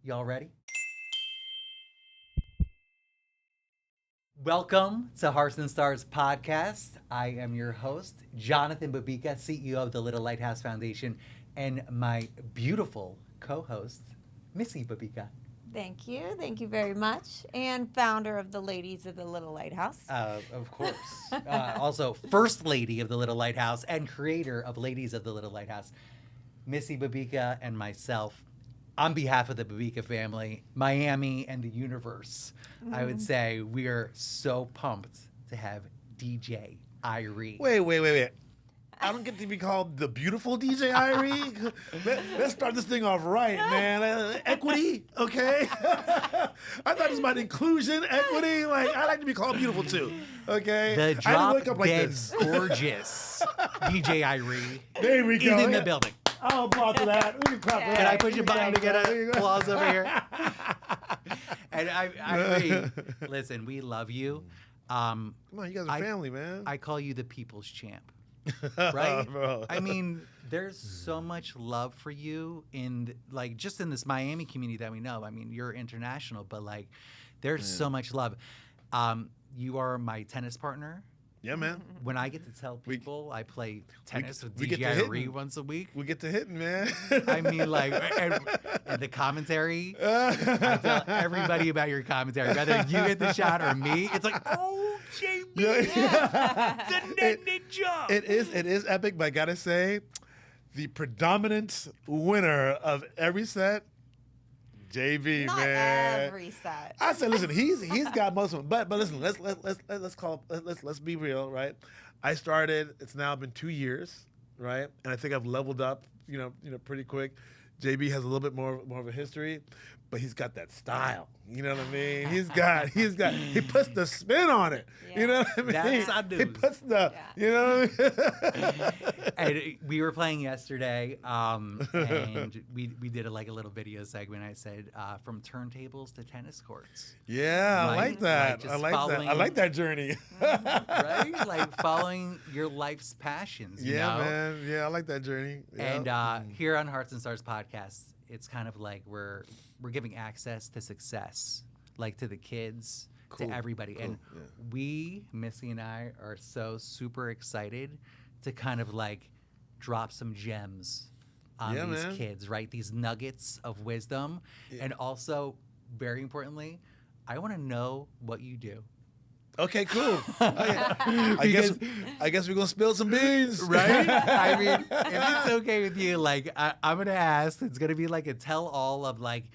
Y'all ready? Welcome to Hearts and Stars podcast. I am your host, Jonathan Babicka, CEO of the Little Lighthouse Foundation, and my beautiful co-host, Missy Babicka. Thank you. Thank you very much. And founder of the Ladies of the Little Lighthouse. Of course. Also, First Lady of the Little Lighthouse and creator of Ladies of the Little Lighthouse, Missy Babicka, and myself. On behalf of the Babicka family, Miami, and the universe, I would say we are so pumped to have DJ Irie. Wait. I don't get to be called the beautiful DJ Irie. Let's start this thing off right, man. Equity, okay? I thought this about inclusion, equity. Like, I like to be called beautiful too, okay? The I didn't drop wake up like dead this. gorgeous DJ Irie There we is go. in the building. I'll applaud to that. We can clap for that. Can I push a button to get There you an go. applause over here? And Irie, listen, we love you. Come on, you guys are family, man. I call you the people's champ. Right? Bro. I mean, there's so much love for you just in this Miami community that we know. I mean, you're international, but like there's so much love. You are my tennis partner. Yeah, man. When I get to tell people I play tennis with we get DJ to Irie hitting. once a week, We get to hitting, man. I mean, like, and the commentary, I tell everybody about your commentary. Whether you hit the shot or me, it's like, oh, JB, the net ninja. It is epic, but I gotta say, the predominant winner of every set, JB, Not man. every set. I said, listen, he's got most of them, but listen, let's be real, right? I started. It's now been 2 years, right? And I think I've leveled up, pretty quick. JB has a little bit more of a history, but he's got that style. You know what I mean? He puts the spin on it. Yeah. You know what I mean? That's our He news. puts the, you know what I mean? And we were playing yesterday, and we did a little video segment. I said, from turntables to tennis courts, Yeah, I Like- like that. like just I like that. I following- like that journey. right? Like following your life's passions, you Yeah, know? man. Yeah, I like that journey. And Yeah. here on Hearts and Stars podcast, it's kind of like we're giving access to success, like to the kids, Cool, to everybody. cool, And yeah. we, Missy and I, are so super excited to kind of like drop some gems on Yeah, these man. kids, right? These nuggets of wisdom. And also, very importantly, I want to know what you do. Okay, cool. I guess we're gonna spill some beans, Right? I mean, if it's okay with you, like I'm gonna ask. It's gonna be like a tell-all of like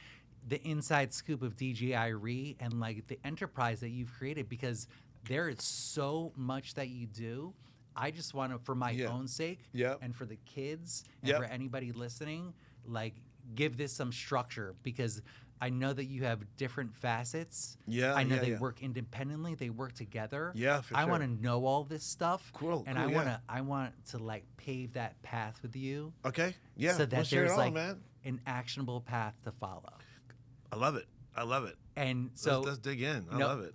the inside scoop of DJ Irie and like the enterprise that you've created, because there is so much that you do. I just want to, for my Yeah. own sake, Yep. and for the kids, and Yep. for anybody listening, like give this some structure, because I know that you have different facets. Yeah, I know yeah, they yeah. work independently. They work together. Yeah, for I sure. want to know all this stuff. Cool, And cool, yeah. I want to like pave that path with you. Okay. Yeah. So that we'll share it there's all, like man. an actionable path to follow. I love it. And so let's dig in. I no, love it.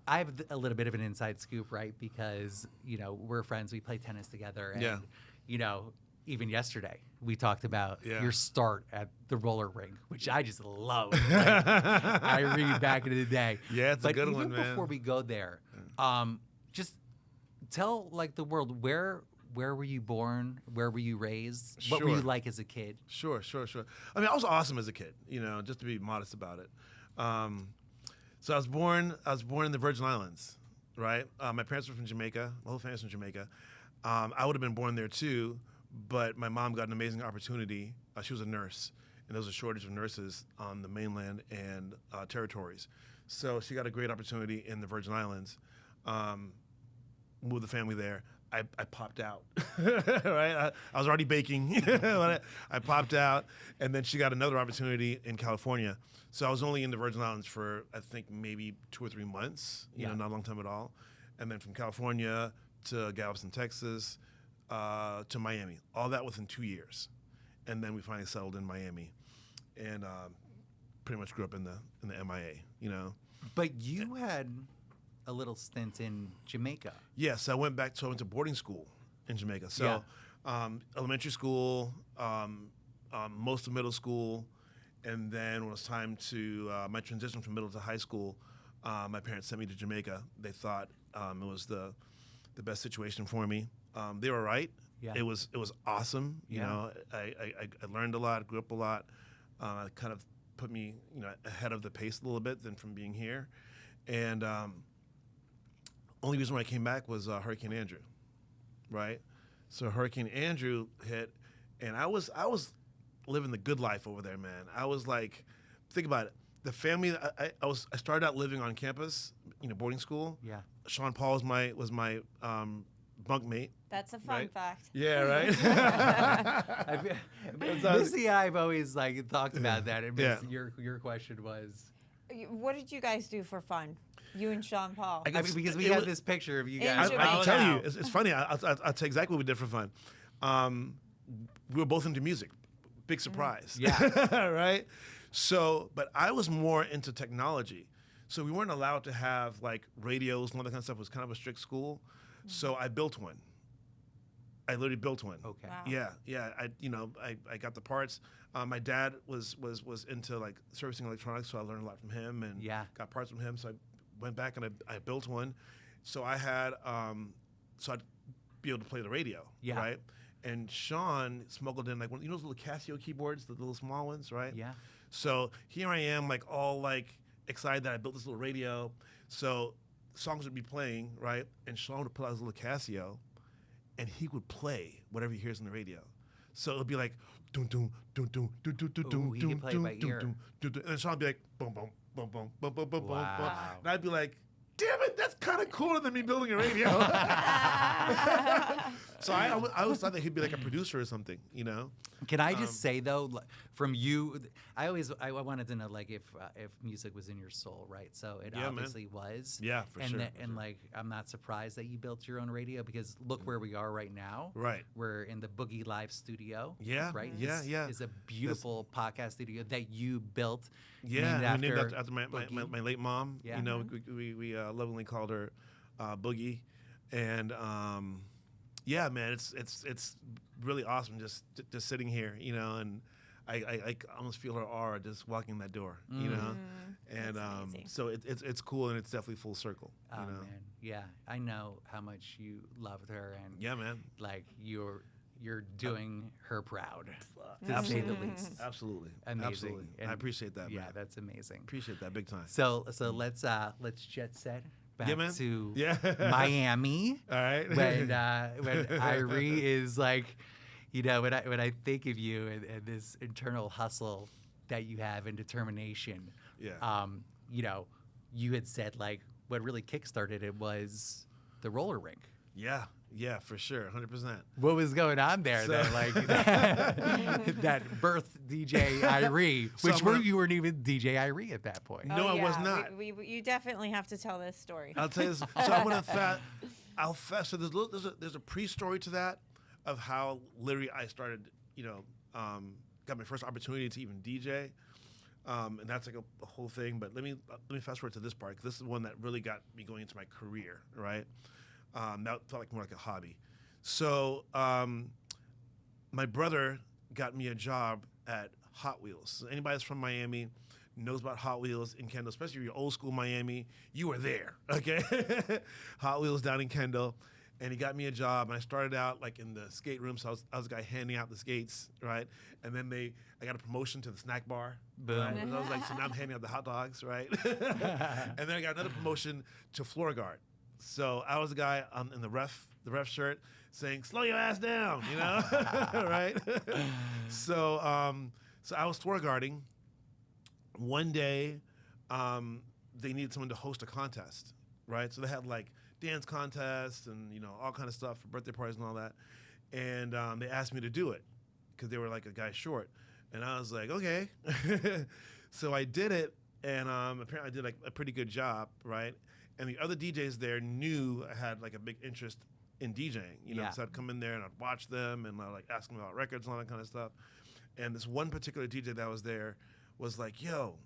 I have a little bit of an inside scoop, right? Because, we're friends. We play tennis together. And, Yeah. even yesterday, we talked about Yeah. your start at the roller rink, which I just love. Like, I read back in the day. Yeah, it's a But good even one, man. before we go there, just tell like the world, where were you born? Where were you raised? What were you Sure. like as a kid? Sure. I mean, I was awesome as a kid. Just to be modest about it. So I was born in the Virgin Islands, right? My parents were from Jamaica. My whole family's from Jamaica. I would have been born there too, but my mom got an amazing opportunity. She was a nurse, and there was a shortage of nurses on the mainland and territories. So she got a great opportunity in the Virgin Islands. Moved the family there. I popped out, right? I was already baking. I popped out, and then she got another opportunity in California. So I was only in the Virgin Islands for, I think, maybe 2 or 3 months, Yeah. not a long time at all. And then from California to Galveston, Texas, to Miami. All that within 2 years. And then we finally settled in Miami. And pretty much grew up in the MIA, But you had a little stint in Jamaica. Yes, I went to boarding school in Jamaica. So elementary school, most of middle school, And then when it was time to my transition from middle to high school, my parents sent me to Jamaica. They thought it was the best situation for me. They were right. Yeah. It was awesome. You Yeah. know, I learned a lot, grew up a lot. Kind of put me, you know, ahead of the pace a little bit than from being here. And only reason why I came back was Hurricane Andrew, right? So Hurricane Andrew hit, and I was living the good life over there, man. I was like, think about it. The family I started out living on campus, you know, boarding school. Yeah. Sean Paul was my bunkmate. That's a fun Right. fact. Yeah, right. Missy, I've always like talked about that. And Yeah. Your question was, What did you guys do for fun? You and Sean Paul. I I mean, because we It had was- this picture of you In guys. I Jamaica. can tell you, out. it's funny. I'll tell you exactly what we did for fun. We were both into music. Big surprise. Yeah. Right? So, but I was more into technology. So we weren't allowed to have like radios and all that kind of stuff. It was kind of a strict school. So I built one. I literally built one. Okay. Wow. Yeah. I got the parts. My dad was into like servicing electronics, so I learned a lot from him and Yeah. got parts from him. So I went back and I built one. So I had so I'd be able to play the radio. Yeah. Right. And Sean smuggled in like one, you know, those little Casio keyboards, the little small ones, right? Yeah. So here I am, like all like excited that I built this little radio. So songs would be playing, right? And Sean would pull out his little Casio, and he would play whatever he hears on the radio. So it would be like, doom doom doom doom doom doom doom Ooh, doom he doom could play doom by doom ear. doom doom doom, and Sean would be like, boom boom boom boom boom boom boom boom, Wow. and I'd be like, damn it, that's kind of cooler than me building a radio. So I always thought that he'd be like a producer or something, you know? Can I just say though, from you, I wanted to know like if music was in your soul, right? So it Yeah, man. obviously was. Yeah, for and sure, that- for and sure. like I'm not surprised that you built your own radio because look where we are right now. Right. We're in the Boogie Live studio. Yeah, Right. yeah, This yeah. is a beautiful podcast studio that you built. Yeah, named we named after after my Boogie. late mom. Yeah. You know, we lovingly called her Boogie, and yeah, man, it's really awesome just sitting here, you know, and I almost feel her aura just walking that door, you know, and That's amazing. so it's cool and it's definitely full circle, Oh you know. man, yeah, I know how much you loved her and Yeah, man. like you're doing her proud, to say Absolutely. the least. Absolutely. Amazing. Absolutely. And I appreciate that, Yeah, man. that's amazing. Appreciate that big time. So let's jet set back Yeah, man. to Yeah. Miami All right. when Irie is like, you know, when I think of you and this internal hustle that you have and determination. Yeah. You know, you had said like what really kickstarted it was the roller rink. Yeah, for sure. 100%. What was going on there So- that like that birthed DJ Irie, So which I'm gonna- you weren't even DJ Irie at that point. No, I was yeah, not. You definitely have to tell this story. I'll tell you this. So I'm gonna I'll fast. So there's a pre-story to that of how literally I started. You know, got my first opportunity to even DJ, and that's like a whole thing. But let me fast forward to this part because this is the one that really got me going into my career. Right, that felt like more like a hobby. So my brother got me a job at Hot Wheels. So anybody that's from Miami knows about Hot Wheels in Kendall, especially if you're old school Miami. You were there, okay? Hot Wheels down in Kendall. And he got me a job, and I started out like in the skate room, so I was the guy handing out the skates, right? And then I got a promotion to the snack bar. Boom. Right? And I was like, so now I'm handing out the hot dogs, right? And then I got another promotion to floor guard. So I was the guy in the ref shirt saying, "Slow your ass down," you know, right? So I was floor guarding. One day, they needed someone to host a contest, right? So they had like dance contests and, you know, all kind of stuff for birthday parties and all that. And they asked me to do it because they were like a guy short. And I was like, okay. So I did it, and apparently I did like a pretty good job, right? And the other DJs there knew I had like a big interest in DJing, you know, Yeah. so I'd come in there and I'd watch them and I'd like ask them about records and all that kind of stuff. And this one particular DJ that was there was like, yo,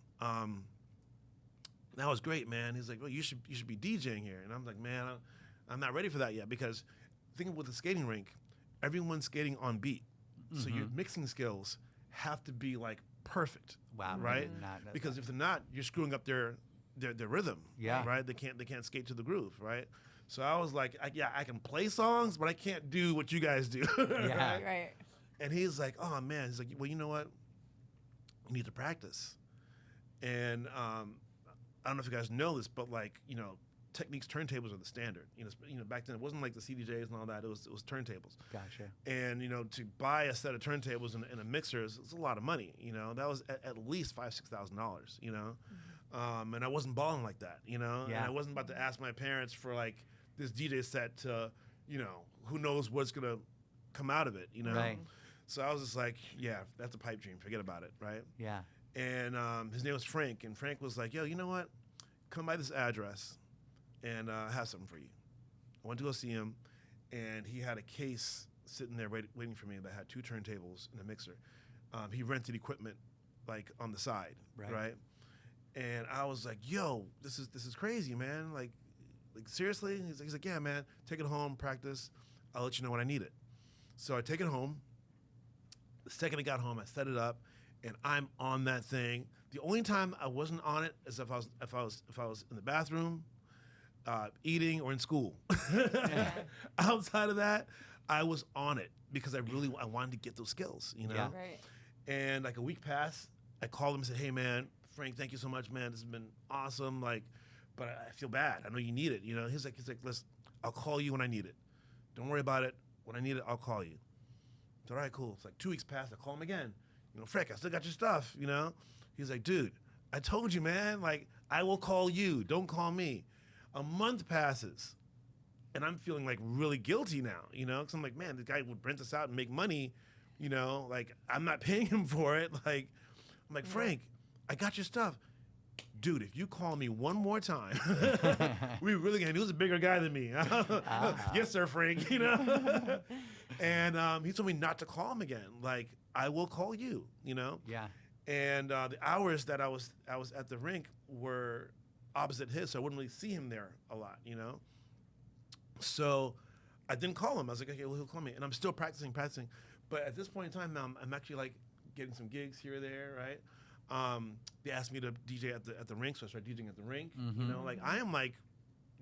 that was great, man. He's like, well, you should be DJing here. And I'm like, man, I'm not ready for that yet because thinking with the skating rink, everyone's skating on beat. So your mixing skills have to be like perfect. Wow, I right? did not know Because that. if they're not, you're screwing up their rhythm. Yeah. Right. They can't skate to the groove. Right. So I was like, I can play songs, but I can't do what you guys do. Yeah. Right? Right. And he's like, oh man, he's like, well, you know what? You need to practice. And I don't know if you guys know this, but like, Techniques turntables are the standard. Back then it wasn't like the CDJs and all that. It was turntables. Gotcha. And to buy a set of turntables and a mixer is a lot of money. That was at least $5,000-$6,000. And I wasn't balling like that. And I wasn't about to ask my parents for like this DJ set to, who knows what's gonna come out of it. Right. So I was just like, yeah, that's a pipe dream. Forget about it, right? Yeah. And his name was Frank, and Frank was like, yo, you know what? Come by this address, and I have something for you. I went to go see him, and he had a case sitting there waiting for me that had 2 turntables and a mixer. He rented equipment, like, on the side, right? And I was like, yo, this is crazy, man. Like seriously? He's like, yeah, man, take it home, practice. I'll let you know when I need it. So I take it home. The second I got home, I set it up, and I'm on that thing. The only time I wasn't on it is if I was in the bathroom, eating, or in school. Outside of that, I was on it because I wanted to get those skills, Yeah. Right. And like a week passed, I called him and said, hey man, Frank, thank you so much, man. This has been awesome. Like, but I feel bad. I know you need it. He's like, listen, I'll call you when I need it. Don't worry about it. When I need it, I'll call you. It's all right, cool. It's like 2 weeks passed. I call him again. Frank, I still got your stuff. He's like, dude, I told you, man. Like, I will call you. Don't call me. A month passes, and I'm feeling like really guilty now. Because I'm like, man, this guy would rent us out and make money. Like I'm not paying him for it. Like, I'm like, Frank, I got your stuff. Dude, if you call me one more time, we really gonna. He was a bigger guy than me. Yes, sir, Frank. And he told me not to call him again. Like, I will call you. Yeah. And the hours that I was at the rink were opposite his, so I wouldn't really see him there a lot. So I didn't call him. I was like, okay, well, he'll call me, and I'm still practicing. But at this point in time now, I'm actually like getting some gigs here or there, right? They asked me to DJ at the rink, so I started DJing at the rink. Like I am like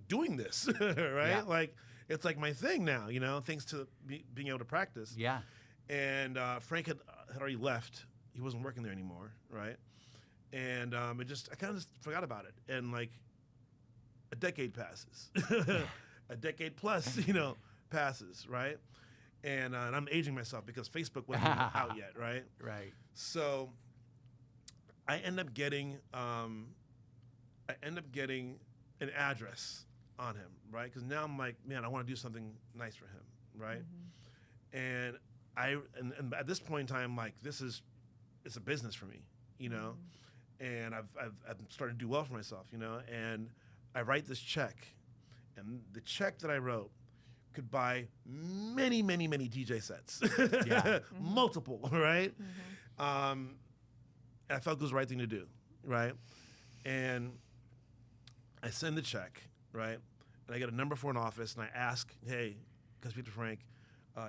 doing this, right? Yeah. Like it's like my thing now, thanks to being able to practice. Yeah. And Frank had already left. He wasn't working there anymore, right? And I kind of just forgot about it. And like a decade passes, a decade plus, passes, right? And I'm aging myself because Facebook wasn't out yet, right? Right. So I end up getting an address on him, right? Because now I'm like, man, I want to do something nice for him, right? And and at this point in time, like it's a business for me, and I've started to do well for myself, and I write this check, and the check that I wrote could buy many DJ sets, Yeah. multiple, right? And I felt it was the right thing to do, right? And I send the check, right? And I get a number for an office, and I ask, hey, can I speak to Frank?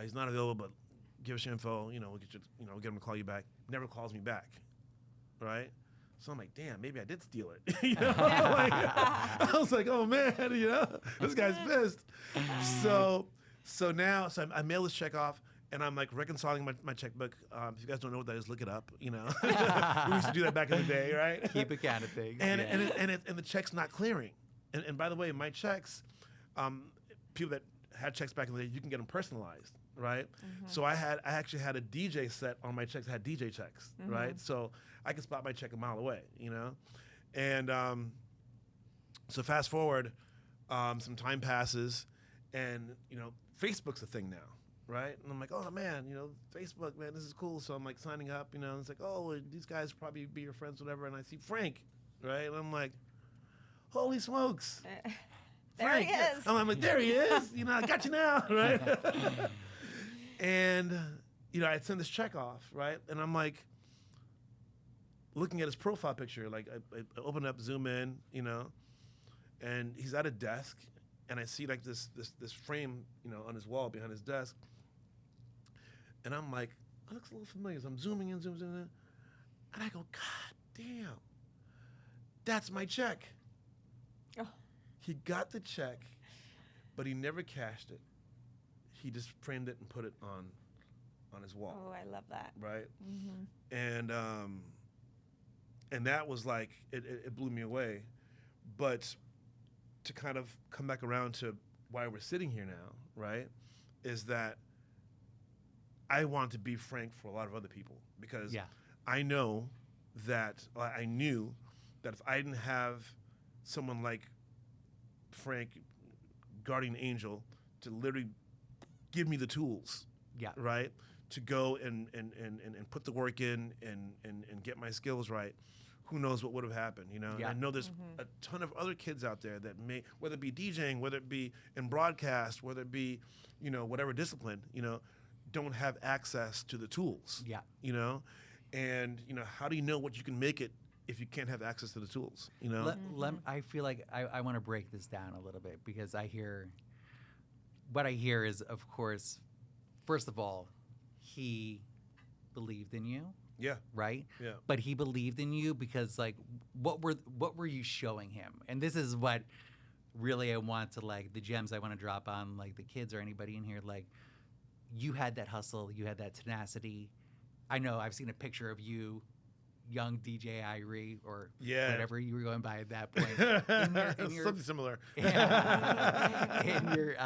He's not available, but give us your info. We'll get you. We'll get him to call you back. Never calls me back, right? So I'm like, damn, maybe I did steal it. I was like, oh man, this guy's pissed. So I mail this check off, and I'm like reconciling my checkbook. If you guys don't know what that is, look it up. We used to do that back in the day, right? Keep account of things. And yeah. and the check's not clearing. And by the way, my checks, people that had checks back in the day, you can get them personalized, right? So I actually had a DJ set on my checks that had DJ checks, right? So I could spot my check a mile away, And so fast forward, some time passes, and Facebook's a thing now, right? And I'm like, oh man, Facebook, man, this is cool. So I'm like signing up, and it's like, oh, well, these guys probably be your friends, whatever. And I see Frank, right? And I'm like, holy smokes. There Frank, he is. I'm like, there he is. I got you now, right? And I'd send this check off, right? And I'm like, looking at his profile picture, like I open up, zoom in, and he's at a desk, and I see like this frame, on his wall behind his desk, and I'm like, it looks a little familiar. So I'm zooming in, and I go, God damn, that's my check. Oh. He got the check, but he never cashed it. He just framed it and put it on his wall. Oh, I love that. Right? Mm-hmm. And that was like, it blew me away. But to kind of come back around to why we're sitting here now, right, is that I want to be Frank for a lot of other people, because I know that, I knew that if I didn't have someone like Frank, guardian angel, to literally give me the tools, right, to go and put the work in and get my skills right, who knows what would have happened, you know? Yeah. I know there's a ton of other kids out there that may, whether it be DJing, whether it be in broadcast, whether it be, you know, whatever discipline, you know, don't have access to the tools. Yeah. You know? And, you know, how do you know what you can make it if you can't have access to the tools, you know? I feel like I want to break this down a little bit, because what I hear is, of course, first of all, he believed in you. Yeah. Right? Yeah. But he believed in you because, like, what were you showing him? And this is what really I want to, like, the gems I want to drop on, like, the kids or anybody in here. Like, you had that hustle, you had that tenacity. I know I've seen a picture of you, young DJ Irie, or whatever you were going by at that point. In your, something similar. In your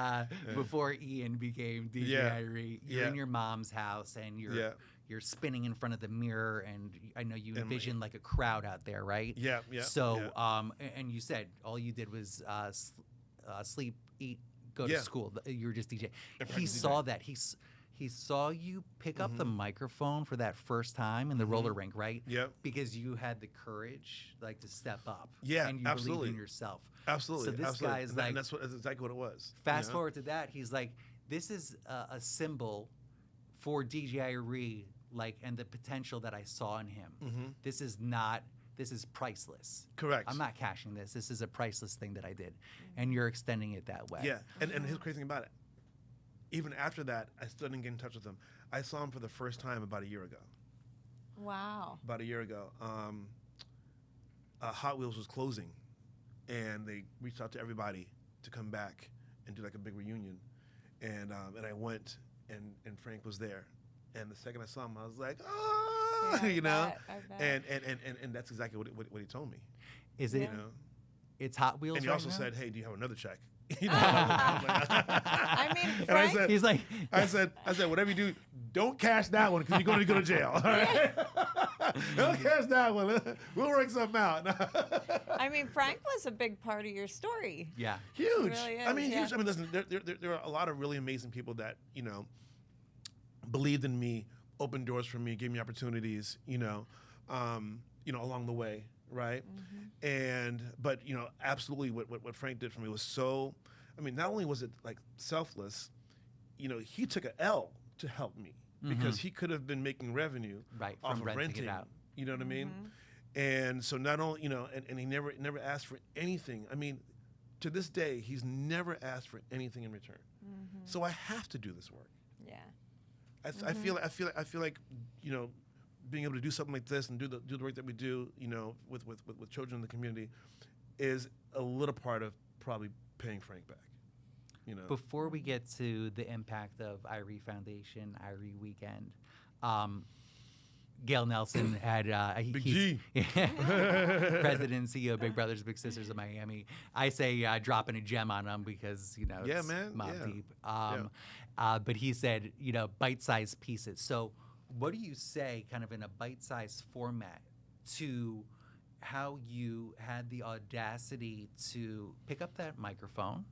before Ian became DJ Irie, you're in your mom's house and you're spinning in front of the mirror, and I know you envisioned like a crowd out there, right? Yeah. So, and you said all you did was sleep, eat, go to school. You were just DJ. He saw that. He saw you pick up the microphone for that first time in the roller rink, right? Yep. Because you had the courage, like, to step up. Yeah, and you absolutely. believed in yourself. Absolutely. So this guy is like, that's exactly what it was. Fast forward to that, he's like, this is a symbol for DJ Irie, like, and the potential that I saw in him. This is priceless. Correct. I'm not cashing this. This is a priceless thing that I did, and you're extending it that way. Yeah, and here's the crazy thing about it. Even after that, I still didn't get in touch with him. I saw him for the first time about a year ago. Wow. About a year ago. Hot Wheels was closing, and they reached out to everybody to come back and do like a big reunion. And I went, and Frank was there. And the second I saw him, I was like, oh, you know? I bet. And that's exactly what he told me. Is it? You know? It's Hot Wheels. And he right also now? said, hey, do you have another check? You know, I mean, Frank, and He's like, I said, whatever you do, don't cash that one because you're going to go to jail. All right? Don't cash that one. We'll work something out. I mean, Frank was a big part of your story. yeah. Huge. Really is, I mean, yeah. huge. I mean, listen, there are a lot of really amazing people that, you know, believed in me, opened doors for me, gave me opportunities, you know, along the way. Right. But, you know, absolutely what Frank did for me was so, I mean, not only was it like selfless, you know, he took an L to help me because he could have been making revenue off from of renting. it out. You know what I mean? And so not only, you know, and he never asked for anything. I mean, to this day, he's never asked for anything in return. So I have to do this work. Yeah. I feel like, you know, being able to do something like this and do the work that we do, you know, with children in the community, is a little part of probably paying Frank back. You know. Before we get to the impact of Irie Foundation, Irie Weekend, Gail Nelson had Big G. President and CEO of Big Brothers Big Sisters of Miami. I say dropping a gem on him because, you know, it's mob deep. But he said, you know, bite-sized pieces. So what do you say kind of in a bite-sized format to how you had the audacity to pick up that microphone,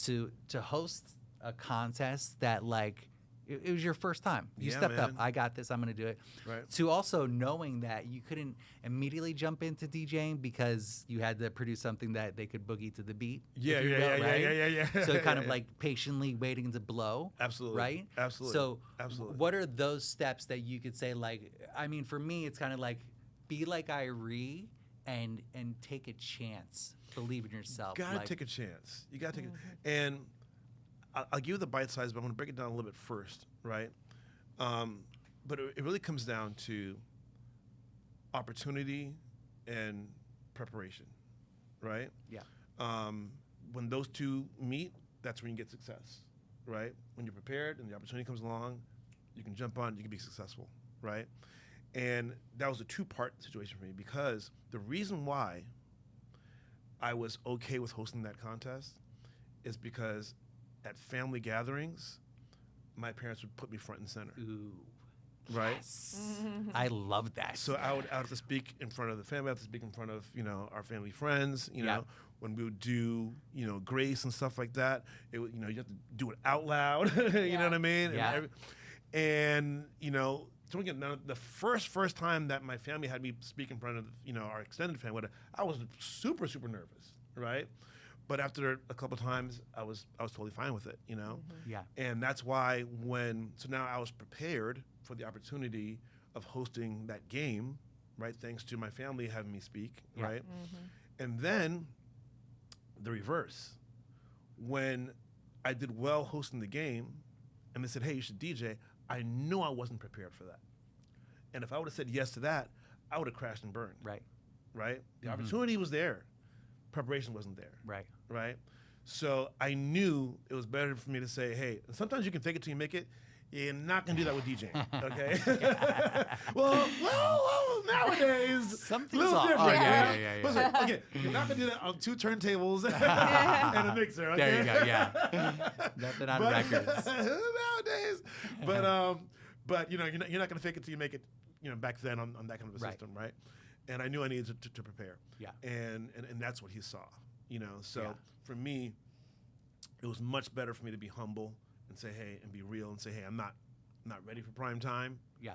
to host a contest that, like, it was your first time. You stepped up. I got this. I'm going to do it. Right. To also knowing that you couldn't immediately jump into DJing because you had to produce something that they could boogie to the beat. Yeah. So kind of like patiently waiting to blow. Absolutely. Right? Absolutely. So absolutely. What are those steps that you could say, like, I mean, for me, it's kind of like be like Irie and take a chance. Believe in yourself. You gotta take a chance. You gotta take it. And I'll give you the bite size, but I'm going to break it down a little bit first, right? But it really comes down to opportunity and preparation, right? Yeah. When those two meet, that's when you get success, right? When you're prepared and the opportunity comes along, you can jump on, you can be successful, right? And that was a two-part situation for me, because the reason why I was okay with hosting that contest is because at family gatherings, my parents would put me front and center. Ooh. Right? Yes. I love that. So I would have to speak in front of the family, I have to speak in front of, our family friends, know, when we would do, grace and stuff like that, it would, you have to do it out loud, you know what I mean? Yeah. And so again, now the first time that my family had me speak in front of, our extended family, I was super, super nervous, right? But after a couple of times, I was totally fine with it, Yeah. And that's why so now I was prepared for the opportunity of hosting that game, right? Thanks to my family having me speak, right? And then the reverse. When I did well hosting the game and they said, hey, you should DJ, I knew I wasn't prepared for that. And if I would have said yes to that, I would have crashed and burned. Right. Right? The opportunity was there. Preparation wasn't there. Right. Right? So I knew it was better for me to say, hey, sometimes you can fake it till you make it. You're not going to do that with DJing, okay? well, nowadays, Something's a little off. different. Oh, yeah. But it's like, okay, you're not going to do that on 2 turntables and a mixer, okay? There you go, yeah. Nothing on records. Nowadays. But you're not going to fake it till you make it, back then on that kind of a system, right? And I knew I needed to prepare. Yeah. And that's what he saw, So for me, it was much better for me to be humble and say, hey, and be real and say, hey, I'm not ready for prime time. Yeah.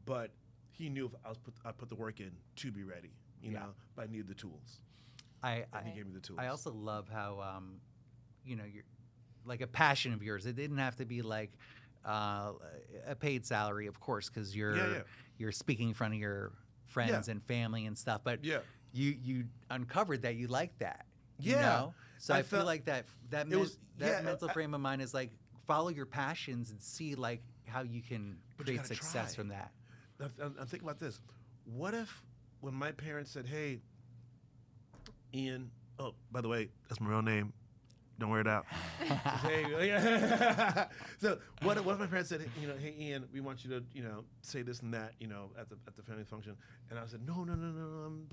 But he knew if I put the work in to be ready, but I needed the tools. And he gave me the tools. I also love how, you're like a passion of yours. It didn't have to be like a paid salary, of course, because you're speaking in front of your friends and family and stuff. But you uncovered that you like that. You know? So I feel like that mental frame of mind is like follow your passions and see like how you can create success from that. I'm thinking about this. What if when my parents said, hey, Ian, oh, by the way, that's my real name. Don't wear it out. So what if my parents said, hey, Ian, we want you to, say this and that, at the family function. And I said, no,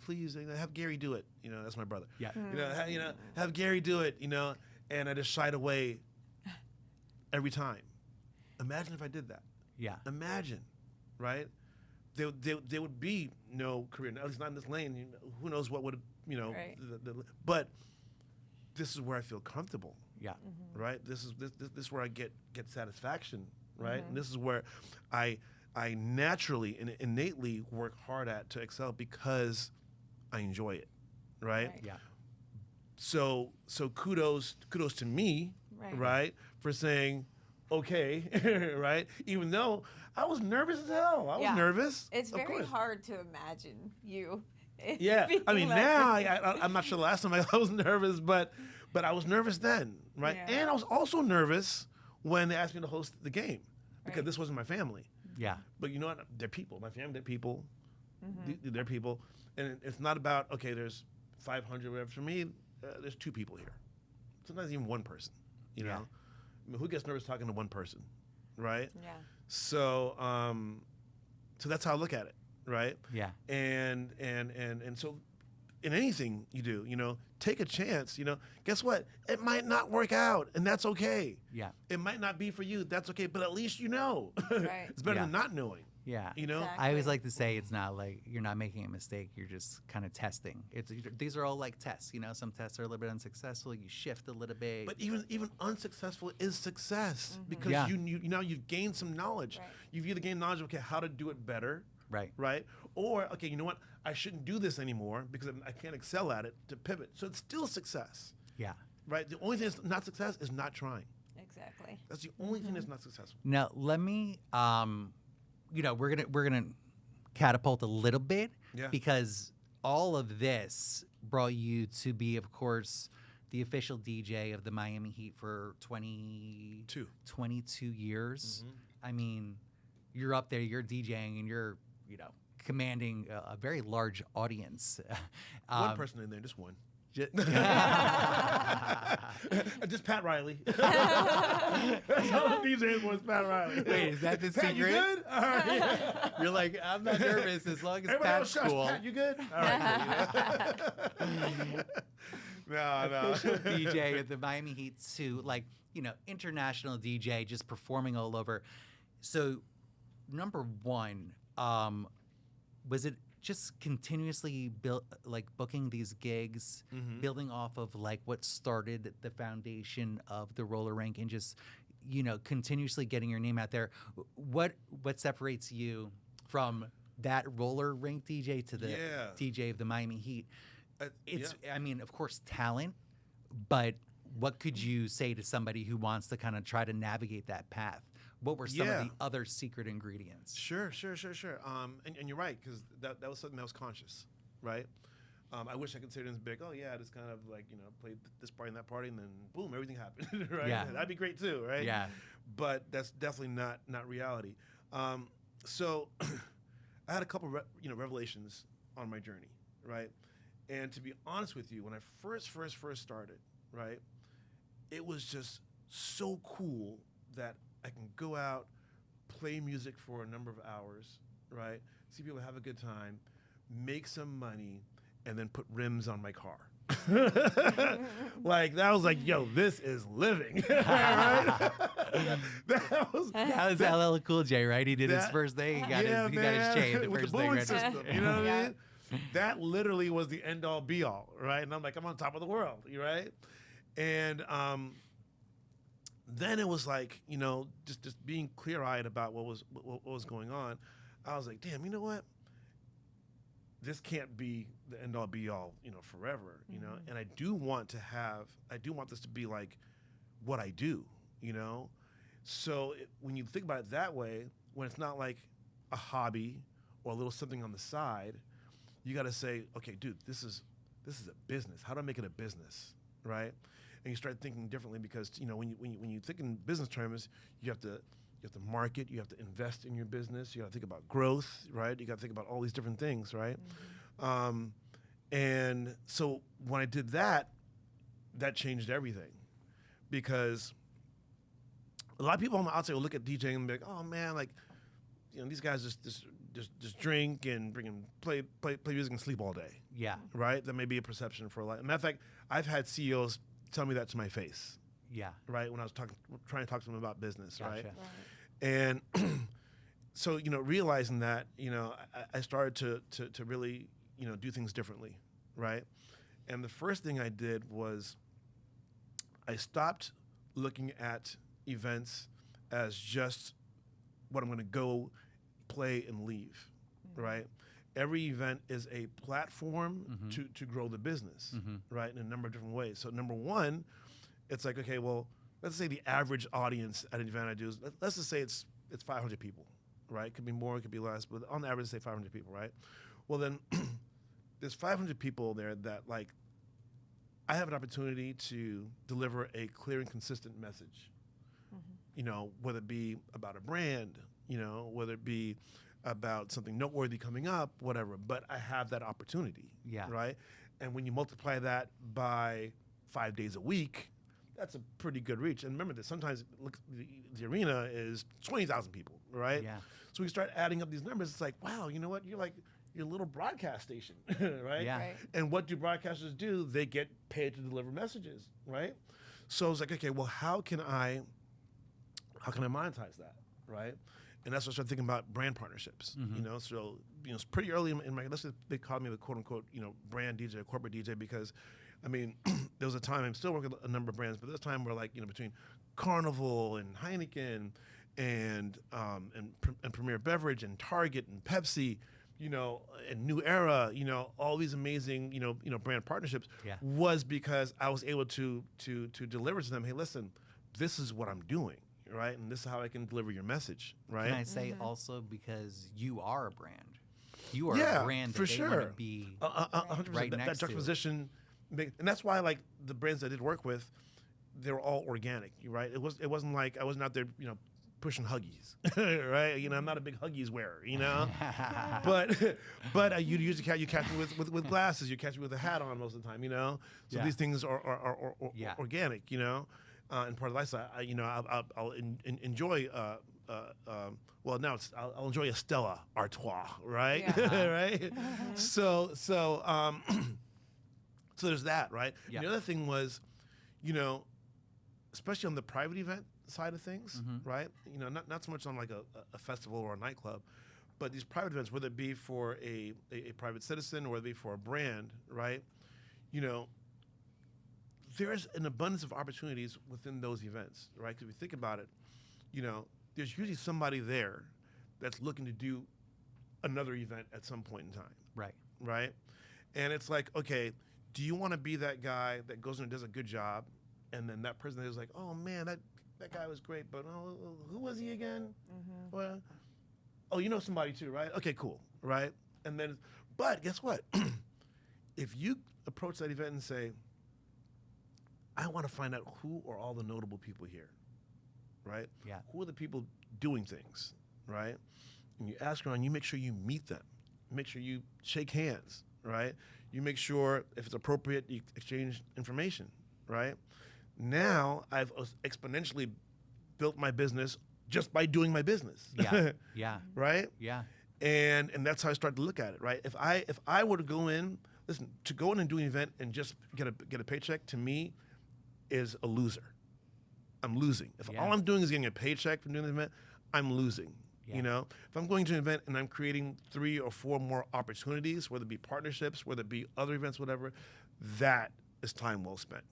please, have Gary do it. That's my brother. Yeah. Have Gary do it, and I just shied away every time. Imagine if I did that. Yeah. Imagine, right? There would be no career, at least not in this lane. Who knows what would, Right. But this is where I feel comfortable. Yeah. Right? This is where I get satisfaction, right? And this is where I naturally and innately work hard at to excel because I enjoy it, right? Yeah. So kudos to me, right, for saying okay, right? Even though I was nervous as hell. I was nervous. It's of very course. hard to imagine you. Yeah, I mean, now I'm not sure the last time I was nervous, but I was nervous then, right? Yeah. And I was also nervous when they asked me to host the game because this wasn't my family. Yeah. But you know what? They're people. My family, they're people. They're people. And it's not about, okay, there's 500 whatever. For me, there's 2 people here. Sometimes even 1 person, you know? I mean, who gets nervous talking to 1 person, right? Yeah. So that's how I look at it. Right. Yeah. And so, in anything you do, take a chance. Guess what? It might not work out, and that's okay. Yeah. It might not be for you. That's okay. But at least you know. Right. It's better than not knowing. Yeah. Exactly. I always like to say it's not like you're not making a mistake. You're just kind of testing. These are all like tests. Some tests are a little bit unsuccessful. You shift a little bit. But even unsuccessful is success because you've gained some knowledge. Right. You've either gained knowledge of how to do it better. Right. Right. Or, okay, you know what? I shouldn't do this anymore because I can't excel at it to pivot. So it's still success. Yeah. Right. The only thing that's not success is not trying. Exactly. That's the only thing that's not successful. Now let me, we're gonna catapult a little bit because all of this brought you to be, of course, the official DJ of the Miami Heat for 22 years. I mean, you're up there, you're DJing, and you're, commanding a very large audience. One person in there, just one. ju- Just Pat Riley. That's all the DJ was, Pat Riley. Wait, is that the Pat, you secret? good? All right. You're like, I'm not nervous as long as Everybody else, Pat's shush. cool. Pat, you good? All right. Cool. No. Official DJ at the Miami Heat to international DJ, just performing all over. So, number one, was it just continuously booking these gigs, building off of what started the foundation of the roller rink, and just continuously getting your name out there? What separates you from that roller rink DJ to the DJ of the Miami Heat? It's, I mean, of course, talent, but what could you say to somebody who wants to kind of try to navigate that path? What were some of the other secret ingredients? Sure. And you're right, because that was something that was conscious, right? I wish I could say it as big, just kind of played this party and that party, and then boom, everything happened, right? Yeah. That'd be great too, right? Yeah. But that's definitely not reality. So I had a couple revelations on my journey, right? And to be honest with you, when I first started, right, it was just so cool that I can go out, play music for a number of hours, right, see people have a good time, make some money, and then put rims on my car. That was yo, this is living. Right? that was LL Cool J, right? He did his first thing. He got his chain. The with first the thing, booing right? system. You know what I mean? That literally was the end all be all, right? And I'm I'm on top of the world, right? And then it was just being clear eyed about what was going on. I was like, damn, you know what? This can't be the end all be all, forever, And I do want this to be what I do, So when you think about it that way, when it's not like a hobby or a little something on the side, you got to say, okay, dude, this is a business. How do I make it a business, right? And you start thinking differently because when you think in business terms, you have to market, you have to invest in your business, you got to think about growth, right? You got to think about all these different things, right? And so when I did that changed everything, because a lot of people on the outside will look at DJing and be like, oh man, these guys just drink and play music and sleep all day. Yeah. Right? That may be a perception for a lot. Matter of fact, I've had CEOs tell me that to my face. Yeah. Right? When I was trying to talk to them about business, Gotcha. right? And so, realizing that, I started to really, do things differently, right? And the first thing I did was I stopped looking at events as just what I'm going to go play and leave, right? Every event is a platform to grow the business, right, in a number of different ways. So number one, it's okay, well, let's say the average audience at an event I do is, let's just say it's 500 people, right? It could be more, it could be less, but on average, say 500 people, right? Well, then there's 500 people there that I have an opportunity to deliver a clear and consistent message, whether it be about a brand, whether it be about something noteworthy coming up, whatever, but I have that opportunity, right? And when you multiply that by 5 days a week, that's a pretty good reach. And remember that sometimes the arena is 20,000 people, right? Yeah. So we start adding up these numbers. It's wow, you know what? You're your little broadcast station, right? Yeah. Right. And what do broadcasters do? They get paid to deliver messages, right? So I was okay, well, how can I monetize that, right? And that's what I started thinking about brand partnerships, So, it's pretty early in my, they called me the quote unquote, brand DJ, corporate DJ, because, there was a time, I'm still working with a number of brands, but there's a time where between Carnival and Heineken and Premier Beverage and Target and Pepsi, and New Era, all these amazing, brand partnerships was because I was able to deliver to them, hey, listen, this is what I'm doing. Right, and this is how I can deliver your message. Right. Can I say also because you are a brand, you are a brand that for they sure. want to be 100%. right that next to. juxtaposition, and that's why the brands I did work with, they were all organic. Right. It wasn't I wasn't out there pushing Huggies, right? You know, I'm not a big Huggies wearer, you know, but you usually catch me with glasses. You catch me with a hat on most of the time, you know. So these things are organic, you know, and part of the lifestyle. I'll enjoy. Well, now I'll enjoy a Stella Artois, right? Yeah. Right. So there's that, right? Yeah. And the other thing was, you know, especially on the private event side of things, right? You know, not so much on like a festival or a nightclub, but these private events, whether it be for a private citizen or whether it be for a brand, right? You know, there's an abundance of opportunities within those events, right? Because if you think about it, you know, there's usually somebody there that's looking to do another event at some point in time. Right. Right? And it's like, okay, do you want to be that guy that goes in and does a good job, and then that person is like, oh man, that guy was great, but who was he again? Well, oh, you know somebody too, right? Okay, cool, right? And then, but guess what? If you approach that event and say, I want to find out who are all the notable people here, right? Yeah. Who are the people doing things, right? And you ask around, you make sure you meet them. Make sure you shake hands, right? You make sure, if it's appropriate, you exchange information, right? Now I've exponentially built my business just by doing my business. Yeah. Yeah. Right? Yeah. And that's how I start to look at it, right? If I were to go in, listen, to go in and do an event and just get a paycheck, to me is a loser. I'm losing. If all I'm doing is getting a paycheck from doing the event, I'm losing. Yeah. You know, if I'm going to an event and I'm creating 3 or 4 more opportunities, whether it be partnerships, whether it be other events, whatever, that is time well spent,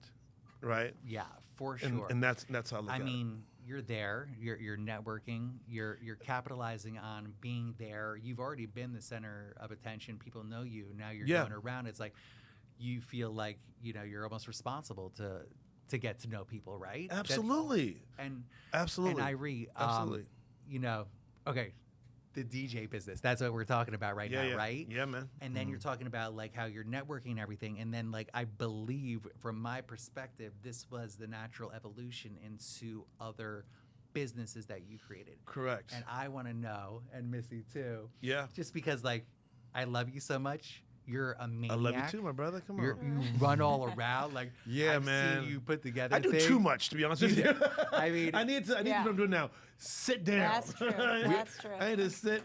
right? Yeah, for sure. And that's how I look at it. I mean, you're there. You're networking. You're capitalizing on being there. You've already been the center of attention. People know you. Now you're going around. It's like you feel like, you know, you're almost responsible to get to know people, right? Absolutely. Absolutely. And Irie, absolutely. You know, okay, the DJ business. That's what we're talking about right now, right? Yeah, man. And then you're talking about like how you're networking and everything. And then like I believe from my perspective, this was the natural evolution into other businesses that you created. Correct. And I want to know, and Missy too. Yeah. Just because like I love you so much. You're a maniac. I love you too, my brother. Come on. You run all around. Like, I've man. seen you put together I do things. too much, to be honest with you. I mean, I need to do what I'm doing now. Sit down. That's true. That's true. I need to sit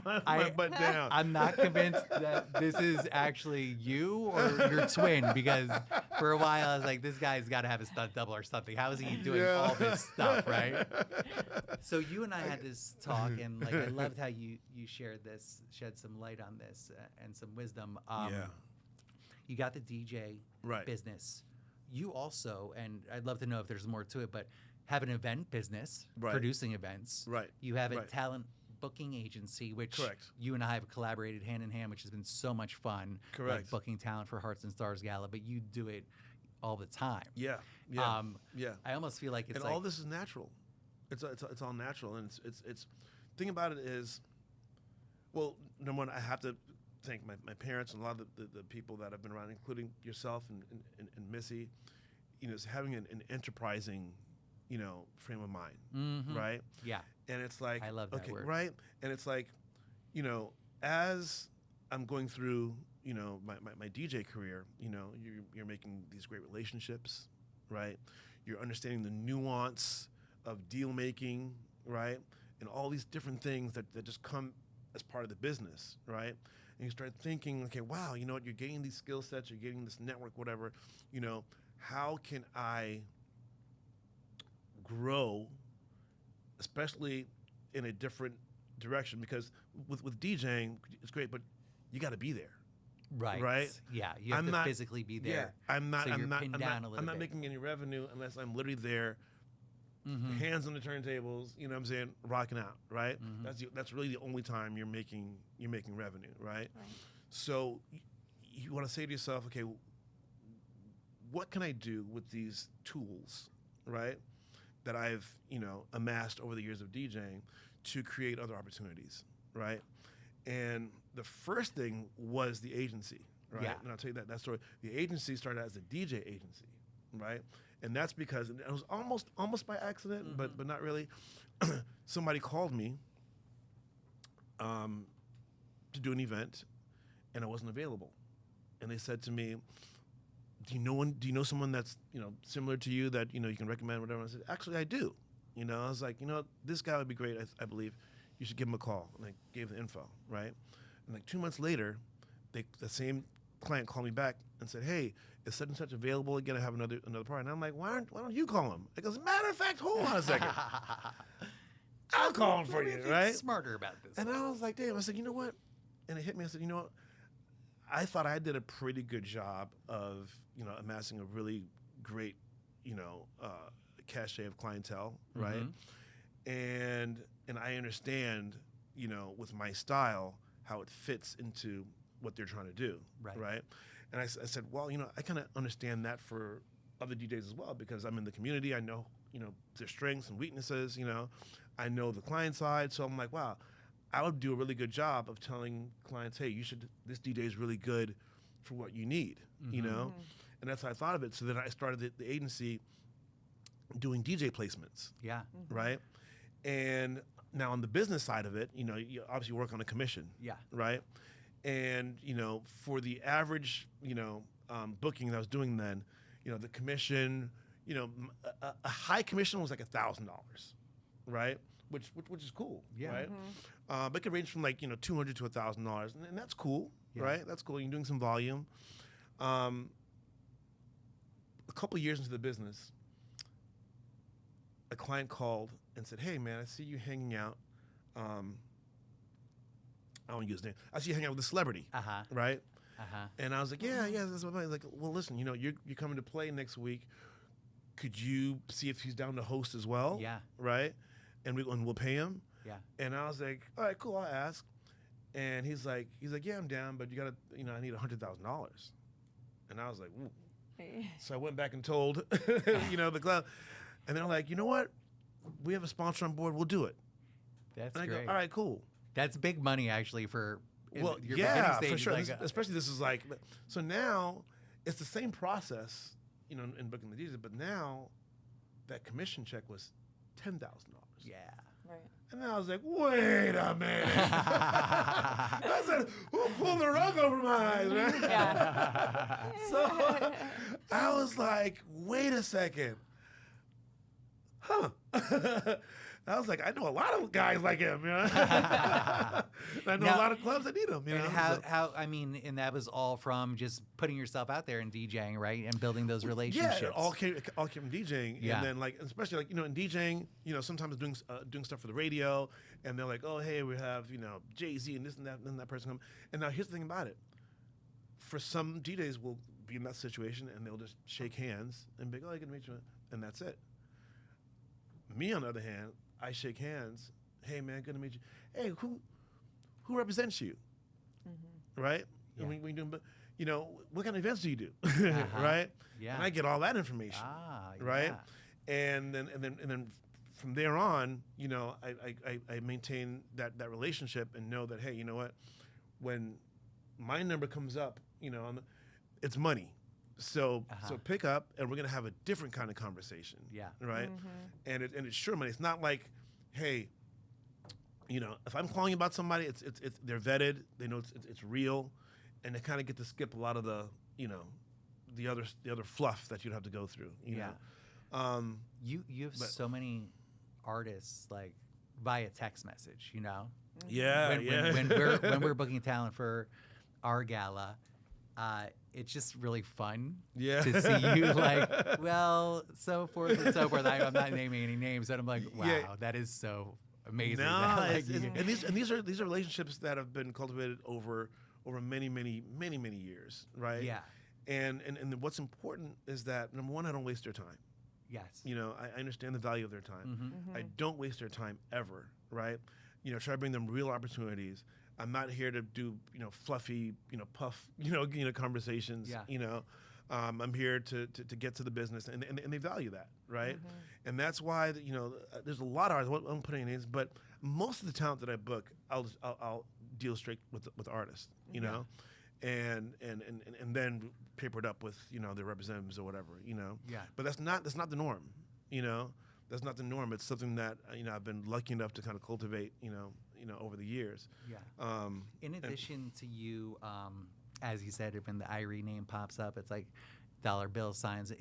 my butt down. I'm not convinced that this is actually you or your twin, because for a while I was like, this guy's got to have a stunt double or something. How is he doing all this stuff, right? So you and I had this talk, and like I loved how you shared this, shed some light on this, and some wisdom. You got the DJ business. You also, and I'd love to know if there's more to it, but have an event business, producing events. Right. You have a talent booking agency, which you and I have collaborated hand in hand, which has been so much fun. Correct. Like booking talent for Hearts and Stars Gala, but you do it all the time. Yeah. I almost feel like it's all this is natural. It's all natural, and it's thing about it is, well, number one, I have to thank my parents and a lot of the people that have been around, including yourself and Missy. You know, it's having an enterprising, you know, frame of mind, right? Yeah. And it's like, I love that word. Right? And it's like, you know, as I'm going through, you know, my DJ career, you know, you're making these great relationships, right? You're understanding the nuance of deal making, right? And all these different things that just come as part of the business, right? And you start thinking, okay, wow, you know what, you're getting these skill sets, you're getting this network, whatever, you know, how can I grow, especially in a different direction? Because with DJing, it's great, but you got to be there. Right? Yeah, you have to physically be there. Yeah, I'm not bit. making any revenue unless I'm literally there, hands on the turntables, you know what I'm saying, rocking out, right? That's really the only time you're making revenue, right? So you want to say to yourself, okay, what can I do with these tools, right, that I've, you know, amassed over the years of DJing to create other opportunities, right? And the first thing was the agency, right? Yeah. And I'll tell you that story. The agency started as a DJ agency, right? And that's because it was almost by accident, but not really. Somebody called me to do an event, and I wasn't available. And they said to me, do you know someone that's, similar to you that, you can recommend, whatever? I said, actually, I do. I was like, this guy would be great, I believe. You should give him a call. And I gave the info, right? And like 2 months later, the same client called me back and said, hey, is such and such available again? I have another party. And I'm like, why don't you call him? He goes, matter of fact, hold on a second. I'll call him for you, right? Smarter about this. And I was like, damn. I said, you know what? And it hit me. I said, you know what? I thought I did a pretty good job of, amassing a really great, cachet of clientele, right? And I understand, with my style, how it fits into what they're trying to do, right? And I said, well, I kind of understand that for other DJs as well, because I'm in the community. I know, their strengths and weaknesses, I know the client side. So I'm like, wow, I would do a really good job of telling clients, hey, this DJ is really good for what you need, And that's how I thought of it. So then I started the agency doing DJ placements. Yeah. Right? And now on the business side of it, you obviously work on a commission. Yeah. Right? And, for the average, booking that I was doing then, the commission, a high commission was like $1,000, right? Which is cool, right? But it could range from like, $200 to $1,000, and that's cool, right? That's cool. You're doing some volume. A couple years into the business, a client called and said, hey, man, I see you hanging out. I don't use his name. I see you hanging out with a celebrity, right? And I was like, yeah, that's what I'm like. Well, listen, you're coming to play next week. Could you see if he's down to host as well? Yeah. Right? And we'll pay him. Yeah. And I was like, all right, cool, I'll ask. And he's like, yeah, I'm down, but you gotta, I need $100,000. And I was like, ooh. So I went back and told, the club, and they're like, you know what? We have a sponsor on board. We'll do it. That's and great. I go, all right, cool. That's big money actually for Well, your yeah, beginning for stage, sure. like, Especially this is like, so now it's the same process, in booking the DJ, but now that commission check was $10,000. yeah. Right. And I was like, wait a minute. I said, who pulled the rug over my eyes, right? Yeah. So I was like, wait a second. Huh. I was like, I know a lot of guys like him, I know Now- a lot of clubs that need him, And so- and that was all from just putting yourself out there and DJing, right? And building those relationships. Yeah, it all came from DJing, Yeah. and then especially in DJing, sometimes doing stuff for the radio, and they're like, oh hey, we have Jay-Z and this and that person come, and now here's the thing about it, for some DJs will be in that situation and they'll just shake hands and be like, oh, I can meet you, and that's it. Me on the other hand, I shake hands, hey man, good to meet you. Hey, who represents you, right? Yeah. And when you're doing, what kind of events do you do, right? Yeah. And I get all that information, right? Yeah. And then from there on, I maintain that relationship and know that, hey, you know what, when my number comes up, it's money. So pick up, and we're gonna have a different kind of conversation. Yeah. Right. And it's sure money. It's not like, hey, if I'm calling about somebody, it's they're vetted. They know it's real, and they kind of get to skip a lot of the the other fluff that you'd have to go through. You know. You have so many artists like via text message. Yeah. When we're booking talent for our gala. It's just really fun to see you like, well, so forth and so forth. I'm not naming any names, but I'm like, wow, that is so amazing. No, And these are relationships that have been cultivated over many years, right? Yeah. And what's important is that, number one, I don't waste their time. Yes. I understand the value of their time. I don't waste their time ever, right? Try to bring them real opportunities. I'm not here to do, fluffy, puff, conversations. Yeah. I'm here to get to the business, and they value that, right? And that's why, there's a lot of artists. I won't put any names, but most of the talent that I book, I'll deal straight with artists, and then papered up with their representatives or whatever. Yeah. But that's not the norm. That's not the norm. It's something that I've been lucky enough to kind of cultivate. Over the years. Yeah. In addition to you, as you said, when the Irie name pops up, it's like dollar bill signs.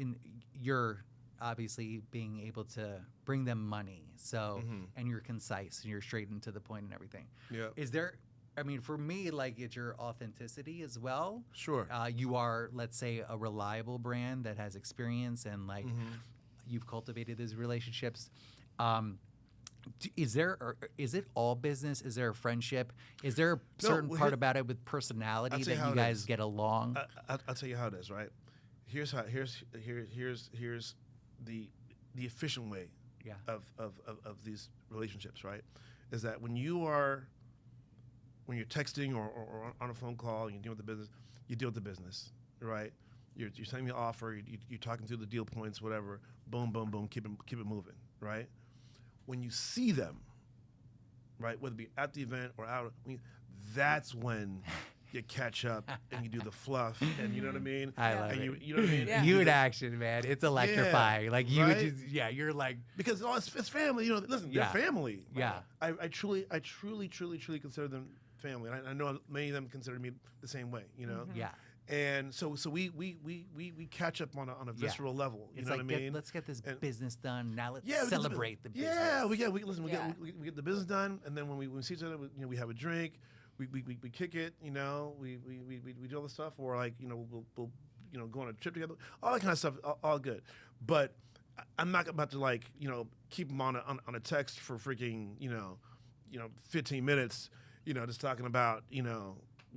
You're obviously being able to bring them money. So, and you're concise and you're straight and to the point and everything. Yeah. Is there? I mean, for me, like, it's your authenticity as well. Sure. You are, let's say, a reliable brand that has experience and like you've cultivated these relationships. Is it all business? Is there a friendship? Is there a certain part about it with personality that you guys get along? I'll tell you how it is, right? Here's the efficient way of these relationships, right? Is that when you're texting or on a phone call and you deal with the business, you deal with the business, right? You're sending me an offer, you're talking through the deal points, whatever. Boom, boom, boom. Keep it moving, right? When you see them, right, whether it be at the event or out, that's when you catch up and you do the fluff, and you know what I mean. I love it. You know what I mean. Yeah. You in action, man. It's electrifying. Like you would right? just, you're like, because it's family. Listen, they're family. Yeah. I truly consider them family, and I know many of them consider me the same way. yeah. And so we catch up on a visceral level. You It's know like, what I mean? let's get this business done. Now let's we celebrate the business. Yeah, we get the business done, and then when we see each other, we have a drink, we kick it, we do all the stuff, or like we'll go on a trip together, all that kind of stuff, all good. But I'm not about to like keep them on a text for freaking 15 minutes, just talking about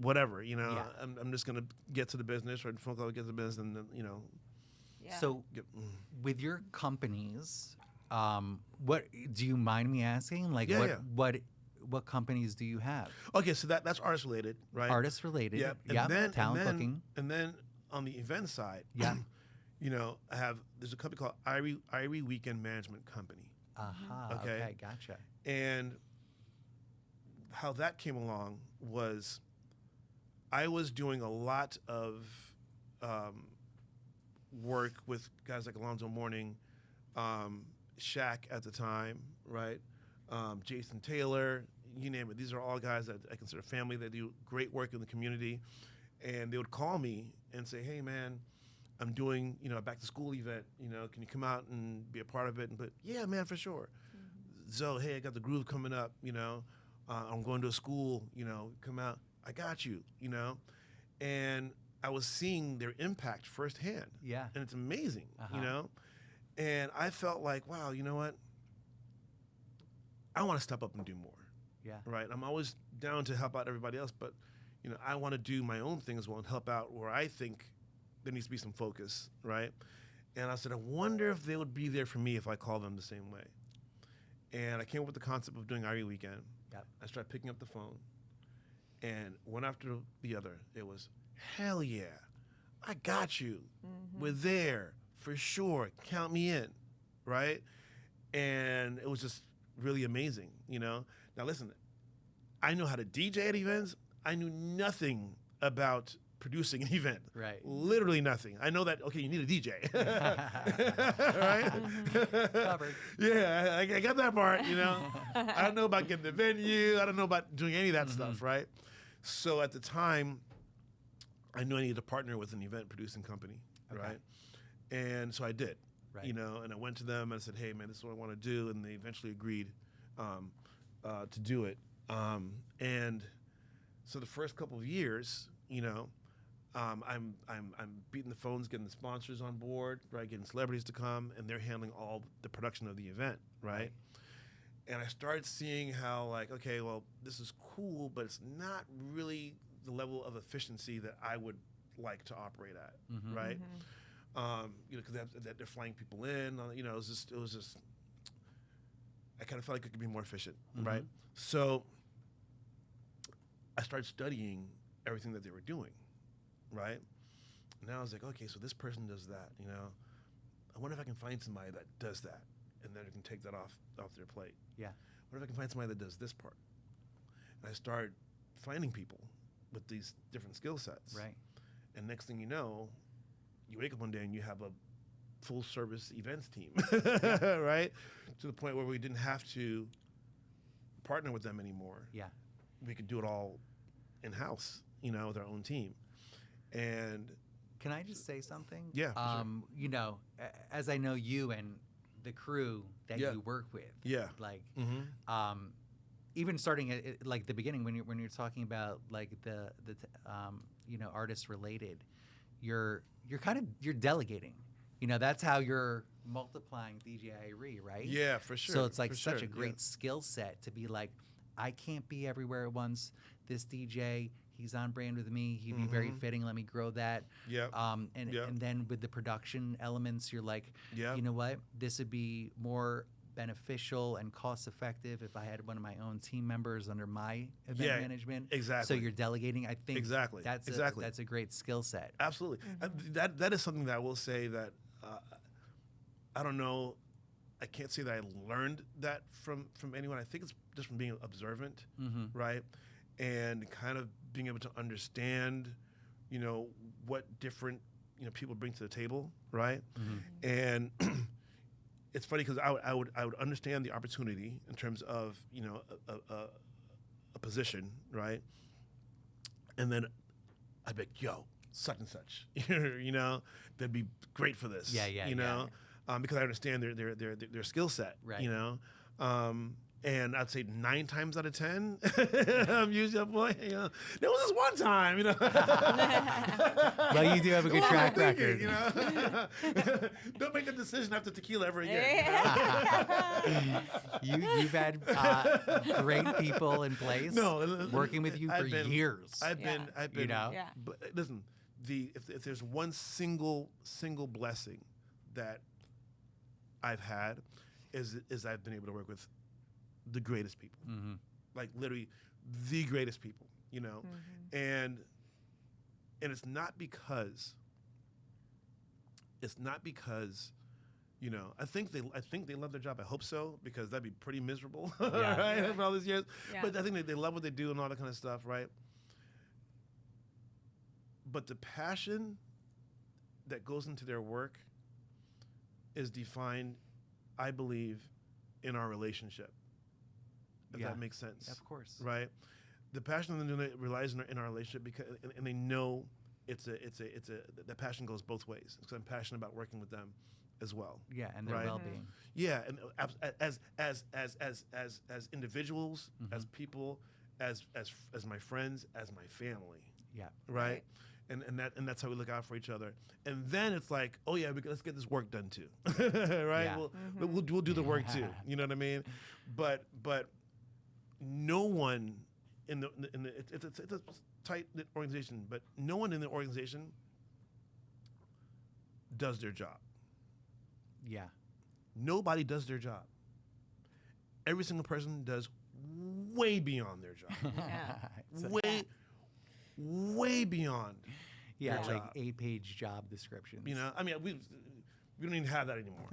whatever. I'm just gonna get to the business, or phone call, get to the business, and then Yeah. So with your companies, what do you mind me asking? Like what companies do you have? Okay, so that's artist related, right? Artist related. Yeah, Talent booking. And then on the event side, Yeah. there's a company called Irie Weekend Management Company. Aha. Okay. Okay. Gotcha. And how that came along was I was doing a lot of work with guys like Alonzo Mourning, Shaq at the time, right? Jason Taylor, you name it. These are all guys that I consider family that do great work in the community. And they would call me and say, hey, man, I'm doing, a back to school event. Can you come out and be a part of it? But yeah, man, for sure. So, hey, I got the groove coming up, I'm going to a school, come out. I got you, And I was seeing their impact firsthand. Yeah. And it's amazing, And I felt like, wow, you know what? I want to step up and do more. Yeah. Right? I'm always down to help out everybody else, but, I want to do my own thing as well and help out where I think there needs to be some focus, right? And I said, I wonder if they would be there for me if I call them the same way. And I came up with the concept of doing Irie Weekend. Yep. I started picking up the phone, and one after the other, it was, hell yeah, I got you. We're there for sure. Count me in, right? And it was just really amazing, Now listen, I know how to DJ at events. I knew nothing about producing an event. Right. Literally nothing. I know that, okay, you need a DJ. Right? Covered. Yeah, I got that part, I don't know about getting the venue. I don't know about doing any of that stuff, right? So at the time, I knew I needed to partner with an event producing company, right? And so I did, Right. and I went to them and I said, hey, man, this is what I want to do. And they eventually agreed to do it. And so the first couple of years, I'm beating the phones, getting the sponsors on board, right, getting celebrities to come, and they're handling all the production of the event, right? And I started seeing how, like, okay, well, this is cool, but it's not really the level of efficiency that I would like to operate at, right? Because they're flying people in, it was just, I kind of felt like it could be more efficient, right? So I started studying everything that they were doing, right? And now I was like, okay, so this person does that, I wonder if I can find somebody that does that, and then I can take that off their plate. Yeah. What if I can find somebody that does this part? And I started finding people, with these different skill sets. Right. And next thing you know, you wake up one day and you have a full service events team, right? To the point where we didn't have to partner with them anymore. Yeah. We could do it all in-house, with our own team. And Can I just say something? Yeah, for sure. As I know you and the crew that Yeah. you work with, Yeah. like, Mm-hmm. even starting at like the beginning when you're talking about like the artist related, you're delegating. That's how you're multiplying DJ Irie, right? Yeah, for sure. So it's like for such sure, a great skill set to be like, I can't be everywhere at once. This DJ, he's on brand with me. He'd be very fitting. Let me grow that. Yep. And Yep. then with the production elements, you're like, Yep. you know what? This would be more beneficial and cost effective if I had one of my own team members under my event management. exactly. So you're delegating. I think Exactly. that's Exactly. that's a great skill set. Absolutely. That is something that I will say that I don't know. I can't say that I learned that from anyone. I think it's just from being observant, right, and kind of being able to understand, what different people bring to the table, right, and. It's funny because I would understand the opportunity in terms of a position, right, and then I'd be like, yo, such and such, they'd be great for this, because I understand their skill set, Right. And I'd say 9 times out of 10, I'm usually a boy. There was this one time, Well, you do have a good What am I track thinking, record. Don't make a decision after tequila ever again. You've had great people in place working with you for years. I've been, Yeah. But listen, if there's one single blessing that I've had is I've been able to work with the greatest people, like literally the greatest people, and it's not because I think they love their job. I hope so, because that'd be pretty miserable, right, for all these years. Yeah. But I think they love what they do and all that kind of stuff, right? But the passion that goes into their work is defined, I believe, in our relationship. If that makes sense. Of course. Right? The passion that relies in our relationship, because and they know the passion goes both ways. Because I'm passionate about working with them as well. Yeah, and their Right. well-being. Yeah, and as individuals, as people, as my friends, as my family. Yeah. Right? And that's how we look out for each other. And then it's like, oh yeah, let's get this work done too, right? Yeah. We'll do the work too. You know what I mean? But no one in the it's a tight-knit organization, but no one in the organization does their job. Yeah. Nobody does their job. Every single person does way beyond their job. Way beyond. Yeah, their like job. 8-page job descriptions. I mean, we don't even have that anymore.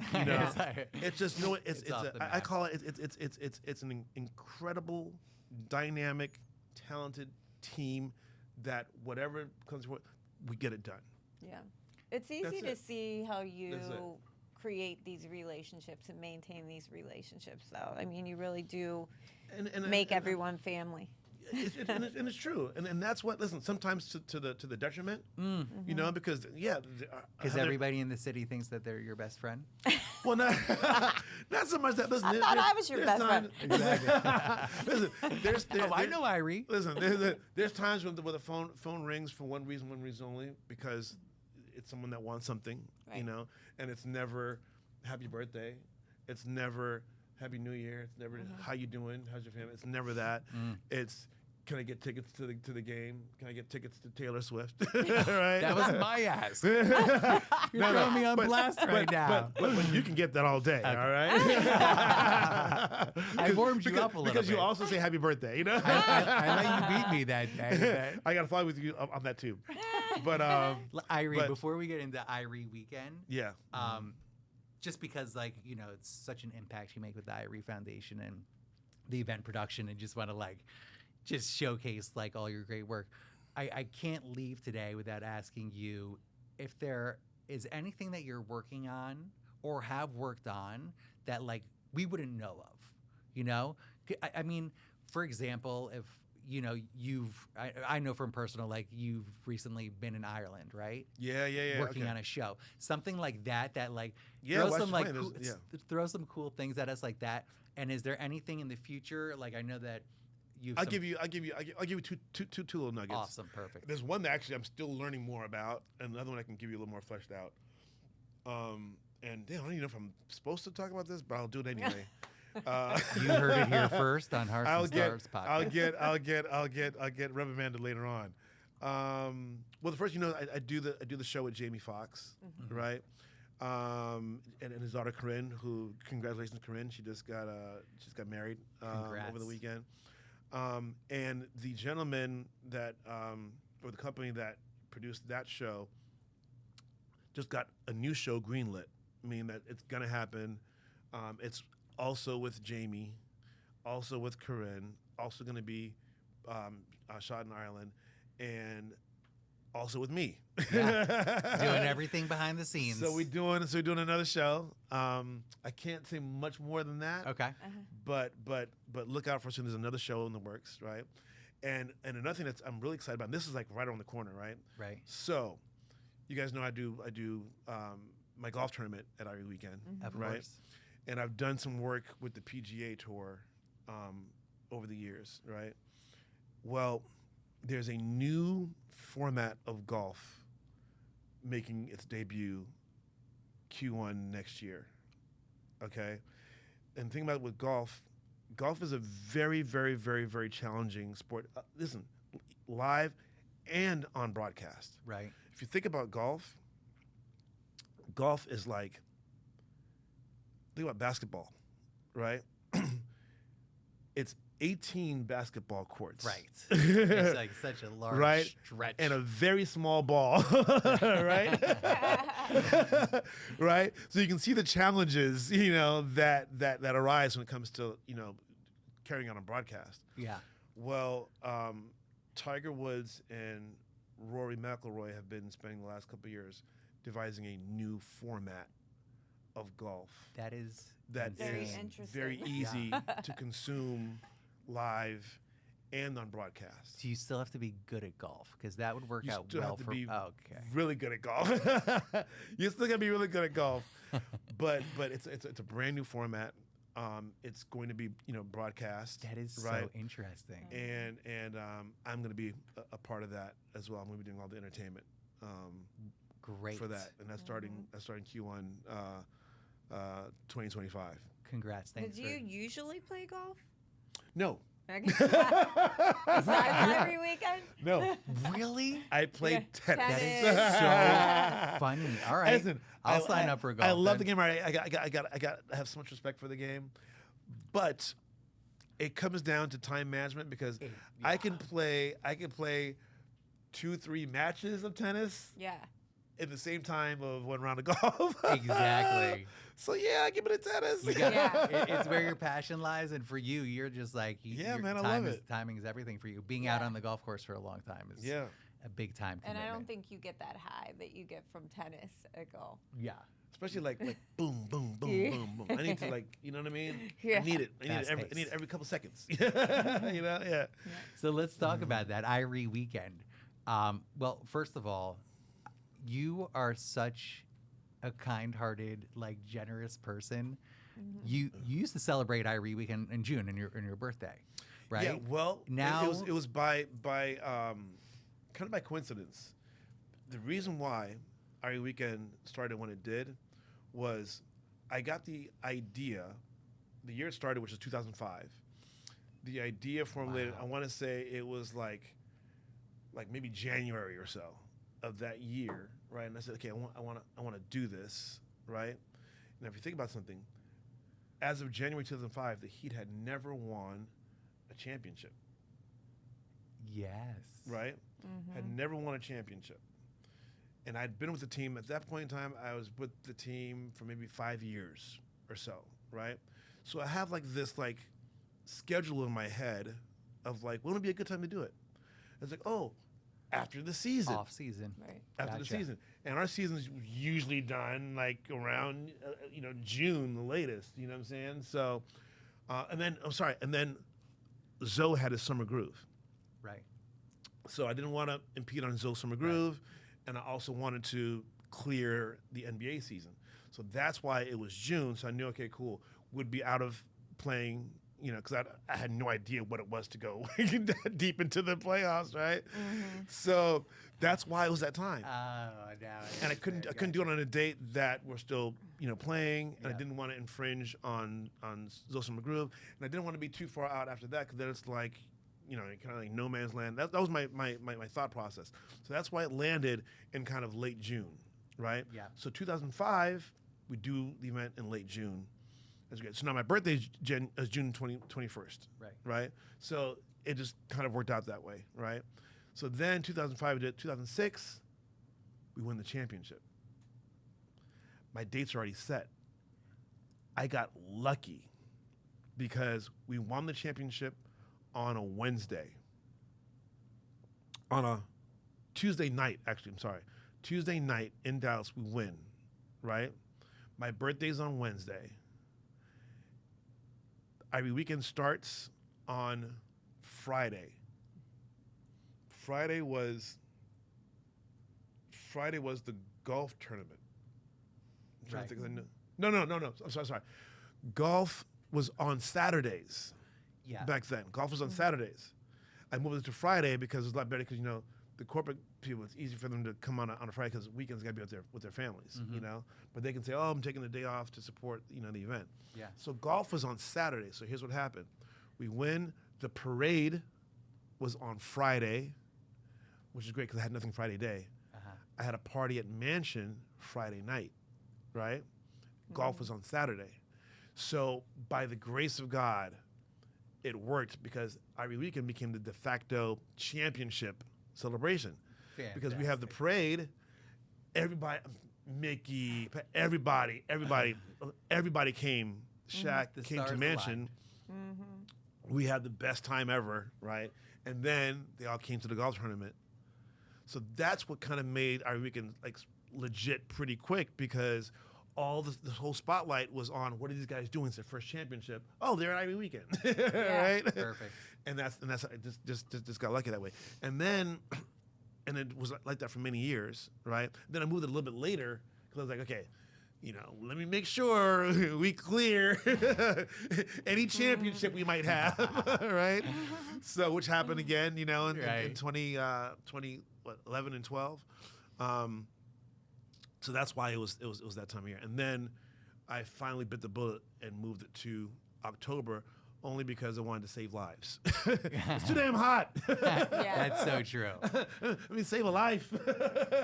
It's just It's off the I map. call it. It's an incredible, dynamic, talented team that whatever comes forward, we get it done. Yeah. It's easy That's to it. see how you That's it. create these relationships and maintain these relationships, though. I mean, you really do And make everyone family. and it's true, and that's what. Listen, sometimes to the detriment, because Because everybody in the city thinks that they're your best friend. well, not so much that. Listen, I thought I was your there's best friend. Exactly. Listen, I know Irie. Listen, there's times when the phone rings for one reason only, because it's someone that wants something, Right. and it's never happy birthday, it's never happy New Year, it's never how you doing, how's your family, it's never that. It's can I get tickets to the game? Can I get tickets to Taylor Swift? Right? That was my ass. You're throwing me on blast right now. But you can get that all day, all right? I warmed you up a little because bit. you also say happy birthday, I let you beat me that day. I got to fly with you on that too. But Irie, but- before we get into Irie weekend, yeah, just because it's such an impact you make with the Irie Foundation and the event production, and just want to just showcase all your great work. I can't leave today without asking you if there is anything that you're working on or have worked on that like we wouldn't know of, you know? I mean, for example, if I know from personal, like you've recently been in Ireland, right? Yeah. Working okay. on a show, something like that like Yeah, throw West some like Point cool, is- throw some cool things at us like that. And is there anything in the future? Like I know that you've I'll give you two little nuggets. awesome, perfect. There's one that actually I'm still learning more about, and another one I can give you a little more fleshed out. And damn, I don't even know if I'm supposed to talk about this, but I'll do it anyway. You heard it here first on Hearts and Stars podcast. I'll get reprimanded later on. Well, the first, I do the show with Jamie Foxx, right? And his daughter Corinne, who congratulations Corinne, she just got married over the weekend. And the gentleman that or the company that produced that show just got a new show greenlit, meaning that it's gonna happen. It's also with Jamie, also with Corinne, also going to be shot in Ireland, and also with me. Yeah. Doing everything behind the scenes. So we're doing another show. I can't say much more than that. Okay. But look out for soon. There's another show in the works, right? And another thing that I'm really excited about. And this is like right around the corner, right? Right. So, you guys know I do my golf tournament at Irie Weekend, Of right? course. And I've done some work with the PGA Tour over the years, right? Well, there's a new format of golf making its debut Q1 next year, okay? And the thing about it with golf is a very, very, very, very challenging sport. Listen, live and on broadcast. Right. If you think about golf is like, think about basketball, right? It's 18 basketball courts. Right. It's like such a large stretch. And a very small ball, right? Right? So you can see the challenges, that arise when it comes to, carrying on a broadcast. Yeah. Well, Tiger Woods and Rory McIlroy have been spending the last couple of years devising a new format of golf That is that Very is interesting. very easy to consume live and on broadcast. So you still have to be good at golf because that would work You out still well have to for. be Okay. really good at golf. You still gotta be really good at golf, but it's a brand new format. It's going to be broadcast. That is right? so interesting. And I'm going to be a part of that as well. I'm going to be doing all the entertainment Great for that, and that's starting Q1 2025. Congrats. Do Thanks. you usually play golf? No, Besides every weekend? no, Really? I played tennis. That is so funny. All right. Listen, I'll sign up for golf. I love the then. game. I have so much respect for the game, but it comes down to time management because I can play 2-3 matches of tennis Yeah. at the same time of one round of golf. Exactly. So yeah, give me the tennis. You got Yeah. It's where your passion lies, and for you, you're just like, Yeah, your man, I time love is, it. timing is everything for you. Being out on the golf course for a long time is Yeah. a big time And commitment. I don't think you get that high that you get from tennis at golf. Yeah. Especially like boom, boom, boom, Yeah. boom, boom. I need to you know what I mean? Yeah. I need it. Fast I pace. need it every couple seconds. Yeah. So let's talk about that Irie weekend. Well, first of all, you are such a kind-hearted, like generous person. You used to celebrate Irie weekend in June, in your birthday, right? Yeah. Well, now it was by kind of by coincidence. The reason why Irie Weekend started when it did was I got the idea. The year it started, which was 2005. The idea formulated. Wow. I want to say it was like maybe January or so of that year, right? And I said, okay, I want to do this, right? And if you think about something, as of January 2005, the Heat had never won a championship, yes, right? Had never won a championship. And I'd been with the team at that point in time. I was with the team for maybe 5 years or so, right? So I have this schedule in my head of when would be a good time to do it. It's like, oh, after the season. Off season. Right. After the Gotcha. season, and our season's usually done like around June, the latest. You know what I'm saying? So, and then Zoe had his summer groove. Right. So I didn't want to impede on Zoe's summer groove, and I also wanted to clear the NBA season. So that's why it was June. So I knew, okay, cool, would be out of playing, because I had no idea what it was to go deep into the playoffs, right? Mm-hmm. So that's why it was that time. Now And I couldn't do it on a date that we're still playing, and I didn't want to infringe on Zoe's summer groove, and I didn't want to be too far out after that because then it's like, kind of like no man's land. That was my thought process. So that's why it landed in kind of late June, right? Yeah. So 2005, we do the event in late June. That's great. So now my birthday is June 21st. Right. Right. So it just kind of worked out that way, right? So then 2005 we did 2006, we won the championship. My dates are already set. I got lucky because we won the championship on a Wednesday. On a Tuesday night, actually, I'm sorry. Tuesday night in Dallas, we win, right? My birthday's on Wednesday. Irie weekend starts on Friday. Friday was the golf tournament. I'm trying to think of the No. I'm sorry. Golf was on Saturdays. Yeah. Back then. Golf was on Saturdays. I moved it to Friday because it was a lot better because, the corporate people, it's easy for them to come on a Friday because weekends got to be with their families, But they can say, oh, I'm taking the day off to support, the event. Yeah. So golf was on Saturday. So here's what happened. We win. The parade was on Friday, which is great because I had nothing Friday day. I had a party at Mansion Friday night, right? Golf was on Saturday. So by the grace of God, it worked because Irie Weekend became the de facto championship celebration. Because we have the parade, everybody, Mickey, everybody came. Shaq The came to stars Mansion. We had the best time ever, right? And then they all came to the golf tournament. So that's what kind of made Irie Weekend like legit pretty quick because all the whole spotlight was on what are these guys doing? It's their first championship. Oh, they're at Irie Weekend, right? Perfect. And that's I just got lucky that way. And then, and it was like that for many years, right? Then I moved it a little bit later because I was like, okay, let me make sure we clear any championship we might have, right? So which happened again, in 2011 and 12. So that's why it was that time of year. And then I finally bit the bullet and moved it to October only because I wanted to save lives. It's too damn hot. That's so true. Save a life,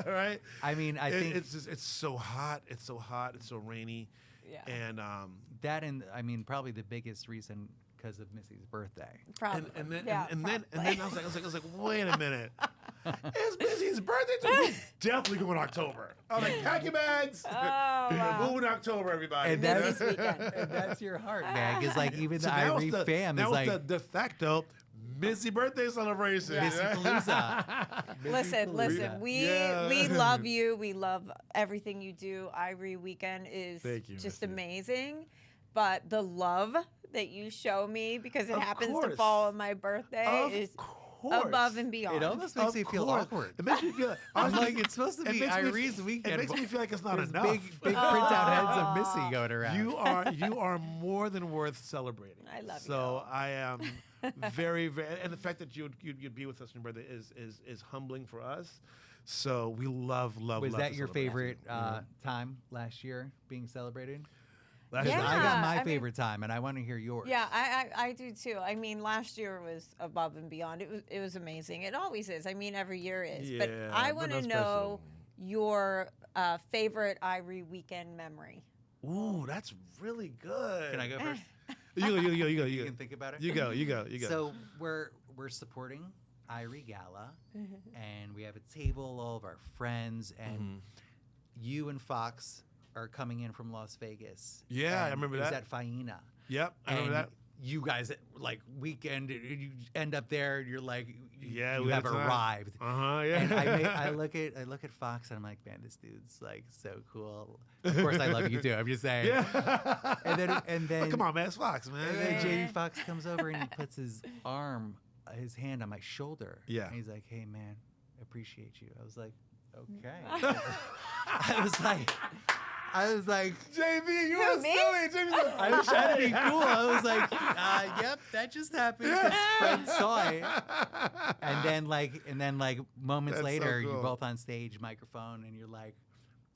right? I mean, I think it's so hot. It's so hot. It's so rainy. Yeah. And probably the biggest reason because of Missy's birthday. Probably. and then probably. I was like, wait a minute. It's Missy's birthday, so we're definitely going October. I'm like, pack your bags. Oh, wow. Moving October, everybody. And This weekend. And that's your heart, man. Because like even So the that was Irie fam is that was like the de facto Missy birthday celebration. Yeah. Missy Palooza. Listen. We love you. We love everything you do. Irie Weekend is Thank you, just Missy. amazing. But the love that you show me because it Of happens to course. fall on my birthday is above and beyond. It almost makes me feel awkward. It makes me feel I'm like, it's supposed to it be makes me- Irie's weekend. It makes me feel like it's not There's enough. big printout heads of Missy going around. You are more than worth celebrating. I love so you. I am very, very, and the fact that you'd be with us on your birthday is humbling for us. So we love. Was love that to your celebrate. favorite time last year being celebrated? Last Yeah. year- I got my I mean- favorite time, and I want to hear yours. Yeah, I do too. I mean, last year was above and beyond. It was amazing. It always is. I mean, every year is. But Yeah, I but want not to know your favorite Irie Weekend memory. Ooh, that's really good. Can I go first? You go. You can think about it. You go. So we're supporting Irie Gala, and we have a table, all of our friends, and you and Fox are coming in from Las Vegas. Yeah, I and remember it was that. at Faina. Yep, I remember And that. you guys like weekend, you end up there, and you're like, Yeah, you we have had time. arrived. Yeah. And I look at Fox, and I'm like, man, this dude's like so cool. Of course, I love you too. I'm just saying. Yeah. And then Come on, man, it's Fox, man. And then Yeah. Jamie Foxx comes over and he puts his hand on my shoulder. Yeah. And he's like, hey, man, appreciate you. I was like, okay. I was like, JB, you Who, were me? silly. JB's like, I was trying to be cool. I was like, yep, that just happened. His friend saw it. And then like moments That's so later, you're cool. both on stage, microphone, and you're like,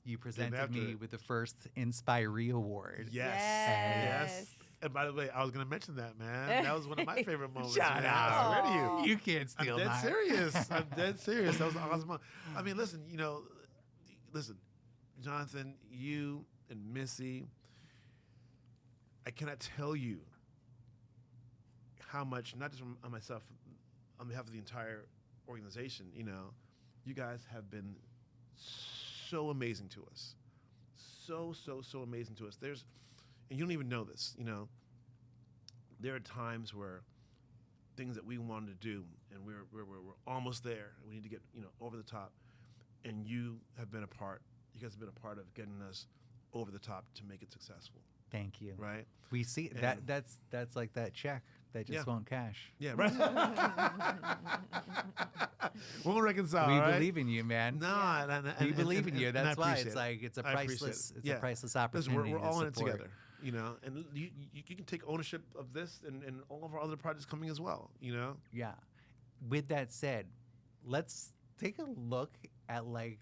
you presented after me it. with the first Inspiree Award. Yes. Yes. And by the way, I was going to mention that, man. That was one of my favorite moments. Shut man. up. I swear to Aw. you. You can't I'm steal dead that. serious. I'm dead serious. That was an awesome moment. I mean, listen, Jonathan, you and Missy, I cannot tell you how much, not just on myself, on behalf of the entire organization, you guys have been so amazing to us. So amazing to us. And you don't even know this, there are times where things that we wanted to do and we're almost there. We need to get, over the top. And you guys have been a part of getting us over the top to make it successful. Thank you. Right? We see And- that's like that check that just Yeah. won't cash. Yeah, right. We'll reconcile. We right? believe in you, man. No, and We believe in you. and I That's why appreciate it's it. like it's a I appreciate priceless it. it's Yeah. a priceless Listen, opportunity. we're all to in it support. together, and you can take ownership of this and all of our other projects coming as well, Yeah. With that said, let's take a look at like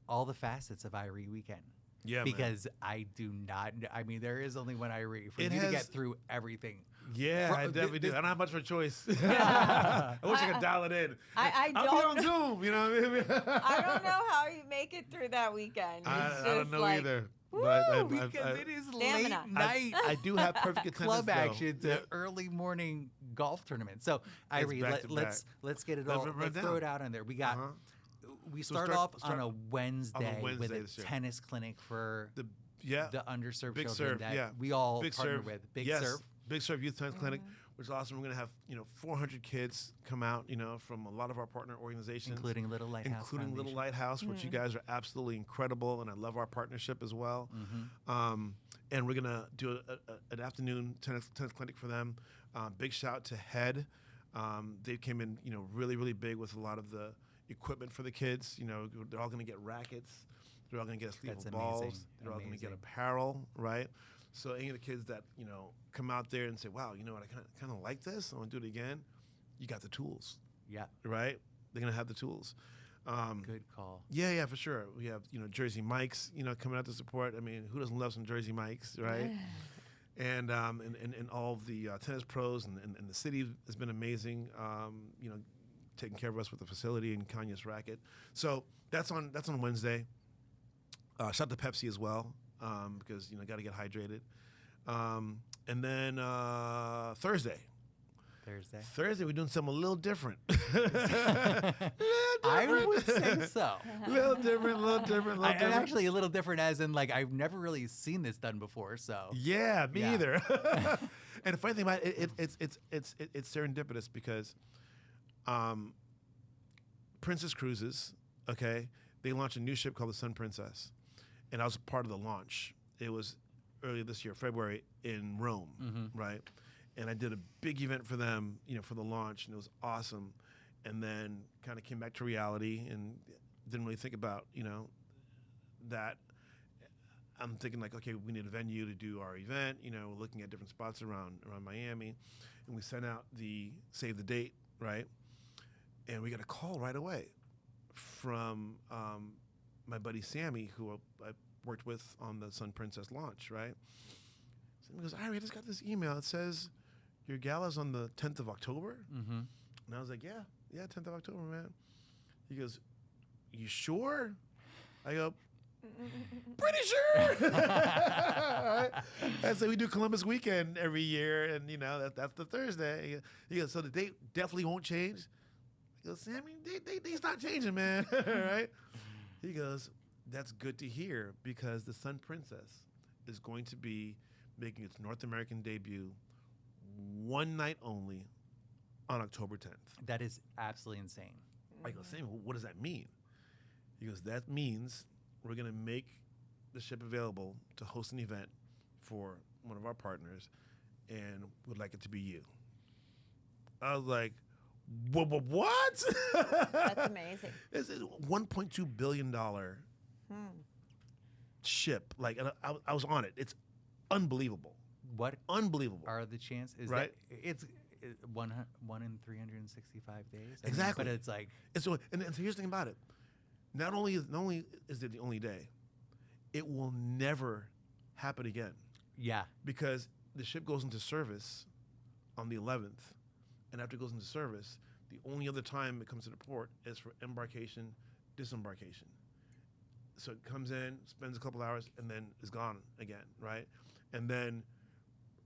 all the facets of Irie Weekend. Yeah, Because I do not. I mean, there is only one Irie. For It you to has- get through everything. Yeah, I definitely do. this- I don't have much of a choice. I wish I could dial it in. I I'll don't be on Zoom, you know what I mean? I don't know how you make it through that weekend. I It's don't just know like, either. woo, But Because it is Stamina. late night. I do have perfect attendance, Club though. action to Yeah. early morning golf tournament. So Irie, back to let's get it Let's all. run Let's down. throw it out on there. We got. Uh-huh. We So start start- off start on a Wednesday, with Wednesday a this year. tennis clinic for The underserved Big children Serve, that yeah. we all Big partner Serve with. Big yes. Serve. Big Serve Youth Tennis Clinic, which is awesome. We're going to have 400 kids come out, from a lot of our partner organizations, Including Little Lighthouse Little Foundation. Lighthouse, which you guys are absolutely incredible, and I love our partnership as well. Mm-hmm. And we're gonna do an afternoon tennis clinic for them. Big shout out to Head. They came in, really big with a lot of the equipment for the kids. They're all gonna get rackets. They're all gonna get That's sleepable balls. amazing. They're all gonna get Amazing. apparel, right? So any of the kids that come out there and say, "Wow, I kind of like this. I want to do it again." You got the tools, Yeah. right? They're gonna have the tools. Good call. Yeah, for sure. We have Jersey Mike's coming out to support. I mean, who doesn't love some Jersey Mike's, right? And all of the tennis pros and the city has been amazing. Taking care of us with the facility and Kanye's racket. So that's on Wednesday. Shout out to Pepsi as well because got to get hydrated. And then Thursday we're doing something a little different. I would say so. little different. And actually a little different as in like I've never really seen this done before. So Yeah, me Yeah. either. And the funny thing about it, it's serendipitous because Princess Cruises, okay, they launched a new ship called the Sun Princess, and I was part of the launch. It was earlier this year, February, in Rome, right? And I did a big event for them, for the launch, and it was awesome. And then kind of came back to reality and didn't really think about, that. I'm thinking like, okay, we need a venue to do our event. We're looking at different spots around Miami, and we sent out the save the date, right? And we got a call right away from my buddy Sammy, who I worked with on the Sun Princess launch, right? So he goes, Irie, I just got this email. It says your gala's on the 10th of October. Mm-hmm. And I was like, yeah, 10th of October, man. He goes, you sure? I go, pretty sure. And so we do Columbus weekend every year, and that's the Thursday. He goes, so the date definitely won't change. I go, Sammy, date's not changing, man. Right? He goes, that's good to hear because the Sun Princess is going to be making its North American debut one night only on October 10th. That is absolutely insane. I go, Samuel, what does that mean? He goes, that means we're going to make the ship available to host an event for one of our partners and would like it to be you. I was like, what? That's amazing. It's a $1.2 billion ship. Like, and I was on it. It's unbelievable. What Unbelievable. are the chances? Right. That it's one in 365 days. I mean, Exactly. but it's like, And so here's the thing about it. Not only is it the only day, it will never happen again yeah, because the ship goes into service on the 11th, and after it goes into service, the only other time it comes to the port is for embarkation, disembarkation. So it comes in, spends a couple hours, and then is gone again, right? And then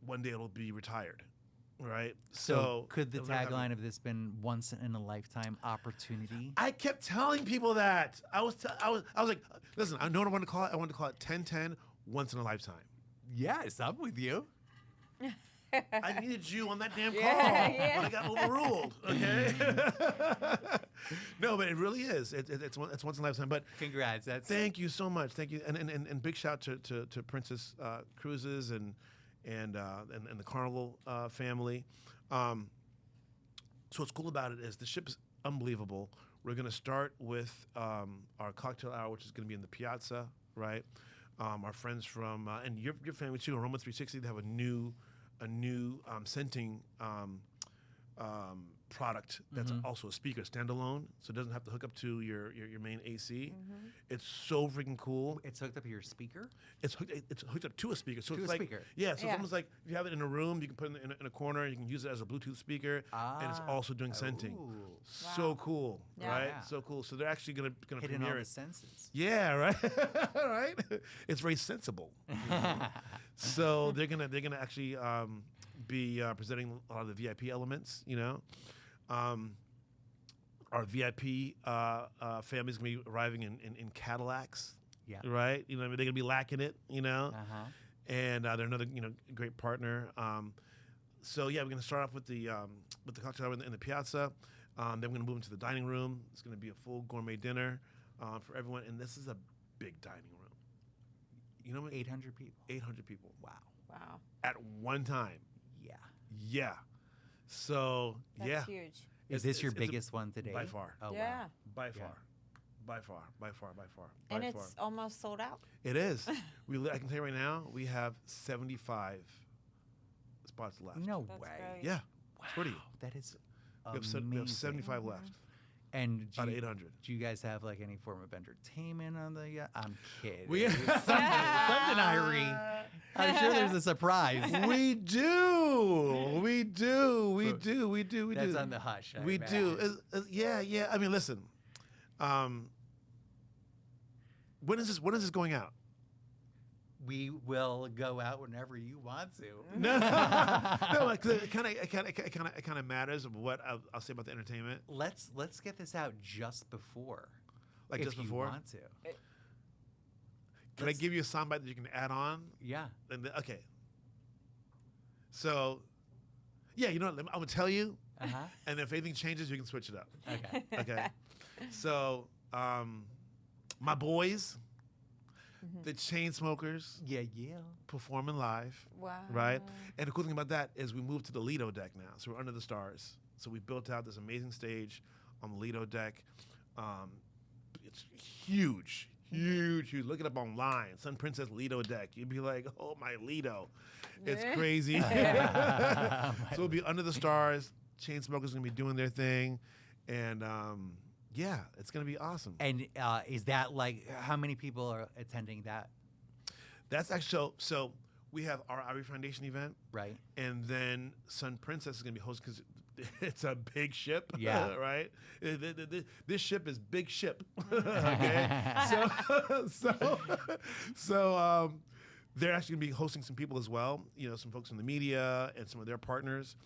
one day it'll be retired, right? So could the it'll never happen. tagline of this been once in a lifetime opportunity? I kept telling people that. I was like, listen, I know what I want to call it. I wanted to call it 1010 once in a lifetime. Yes, I'm with you. I needed you on that damn call Yeah. when I got overruled. Okay. No, but it really is. It's once in a lifetime. But Congrats. That's thank you so much. Thank you, and big shout to Princess Cruises and the Carnival family. So what's cool about it is the ship is unbelievable. We're gonna start with our cocktail hour, which is gonna be in the Piazza, right? Our friends from and your family too, Aroma 360. They have a new scenting product that's also a speaker standalone, so it doesn't have to hook up to your main AC. It's so freaking cool. it's hooked up to your speaker. It's hooked up to a speaker, so To it's a like speaker. yeah. So Yeah. it's almost like if you have it in a room, you can put it in a corner. You can use it as a Bluetooth speaker, and it's also doing scenting. Ooh. So Wow. cool, Yeah. right? Yeah. So cool. So they're actually gonna Hitting all premiere the it. senses. Yeah, right. Right. It's very sensible. So they're gonna actually be presenting a lot of the VIP elements. You know, our VIP family's gonna be arriving in Cadillacs. Yeah. Right. You know, they're gonna be lacking it. You know, Uh-huh. and they're another great partner. So yeah, we're gonna start off with the cocktail hour in the Piazza. Then we're gonna move into the dining room. It's gonna be a full gourmet dinner for everyone, and this is a big dining room. You know, 800 people. 800 people. Wow. Wow. At one time. Yeah. Yeah. So That's yeah, huge. Is this your it's a- biggest one today? by far. Oh, Yeah. wow. by Yeah. far, by far, by far, by far, And by it's far. almost sold out. It is. I can tell you right now, we have 75 spots left. No That's way. great. Yeah. Swear to you. Wow, that is We have amazing. 75 left And out of 800. do you guys have like any form of entertainment on the? I'm kidding. We- something, Irie. I'm sure there's a surprise. We do. We do. We do. We do. We do. That's on the hush. I We do. imagine. Yeah, yeah. I mean, listen. When is this going out? We will go out whenever you want to. No, no. It kind of matters of what I'll say about the entertainment. Let's get this out just before. Like if just before? you want to. Can I give you a soundbite that you can add on? Yeah. Okay. So, yeah, you know what? I'm gonna tell you, Uh-huh. and if anything changes, we can switch it up. Okay. Okay. So, my boys, the Chainsmokers, Yeah, yeah. performing live. Wow. Right? And the cool thing about that is we moved to the Lido deck now. So we're under the stars. So we built out this amazing stage on the Lido deck. It's huge. Huge, huge. Look it up online. Sun Princess Lido deck. You'd be like, oh, my Lido. It's Yeah. crazy. So we'll be under the stars. Chainsmokers going to be doing their thing. And yeah, it's going to be awesome. And is that like how many people are attending that? That's actually so we have our Irie Foundation event. Right. And then Sun Princess is going to be hosting because it's a big ship. Yeah. Right? This ship is big ship. Okay? So they're actually going to be hosting some people as well, you know, some folks from the media and some of their partners.